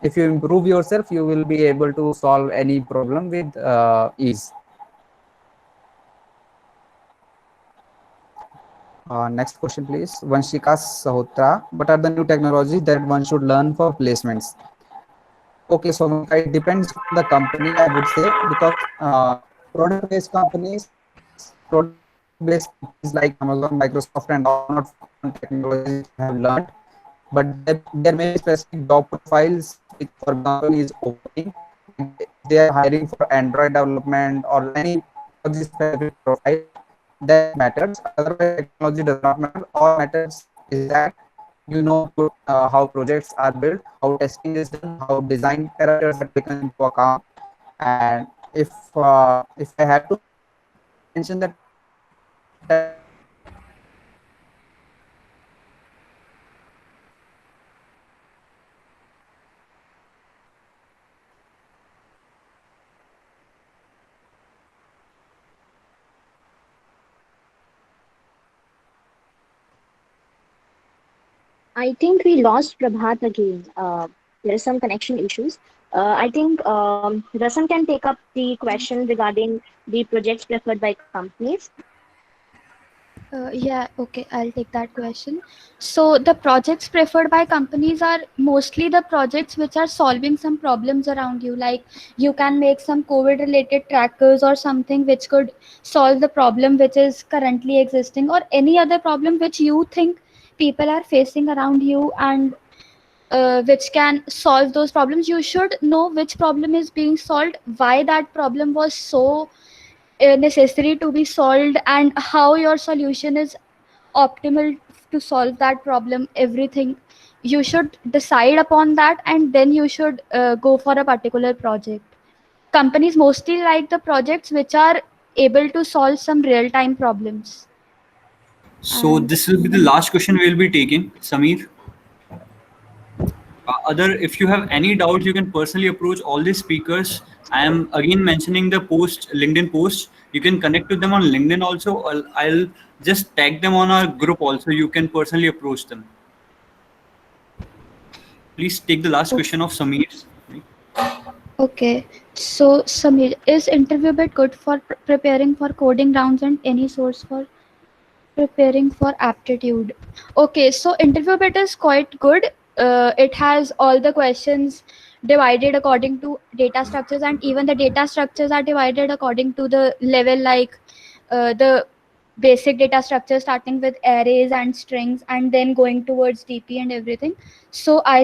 If you improve yourself, you will be able to solve any problem with ease. Next question, please. Vanshika Sahotra. What are the new technologies that one should learn for placements? Okay, so it depends on the company, I would say, because product-based companies, product-based companies like Amazon, Microsoft, and all not on technologies have learned, but there may be specific job profiles which, for example, is opening. They are hiring for Android development or any specific profile that matters. Otherwise, technology does not matter. All matters is that you know how projects are built, how testing is done, how design parameters are taken into account. And if I had to mention that I think we lost Prabhat again. There are some connection issues. I think Rasan can take up the question regarding the projects preferred by companies. Yeah, okay, I'll take that question. So the projects preferred by companies are mostly the projects which are solving some problems around you. Like you can make some COVID related trackers or something which could solve the problem which is currently existing, or any other problem which you think people are facing around you, and which can solve those problems. You should know which problem is being solved, why that problem was so necessary to be solved, and how your solution is optimal to solve that problem. Everything you should decide upon that, and then you should go for a particular project. Companies mostly like the projects which are able to solve some real time problems. So And this will be the last question we'll be taking, Sameer. If you have any doubts, you can personally approach all the speakers. I am again mentioning the LinkedIn post. You can connect with them on LinkedIn also. I'll just tag them on our group also. You can personally approach them. Please take the last question of Sameer. okay, so Samir, is interview bit good for preparing for coding rounds, and any source for preparing for aptitude? Okay, so interview bit is quite good. It has all the questions divided according to data structures, and even the data structures are divided according to the level, like the basic data structure starting with arrays and strings and then going towards DP and everything. So I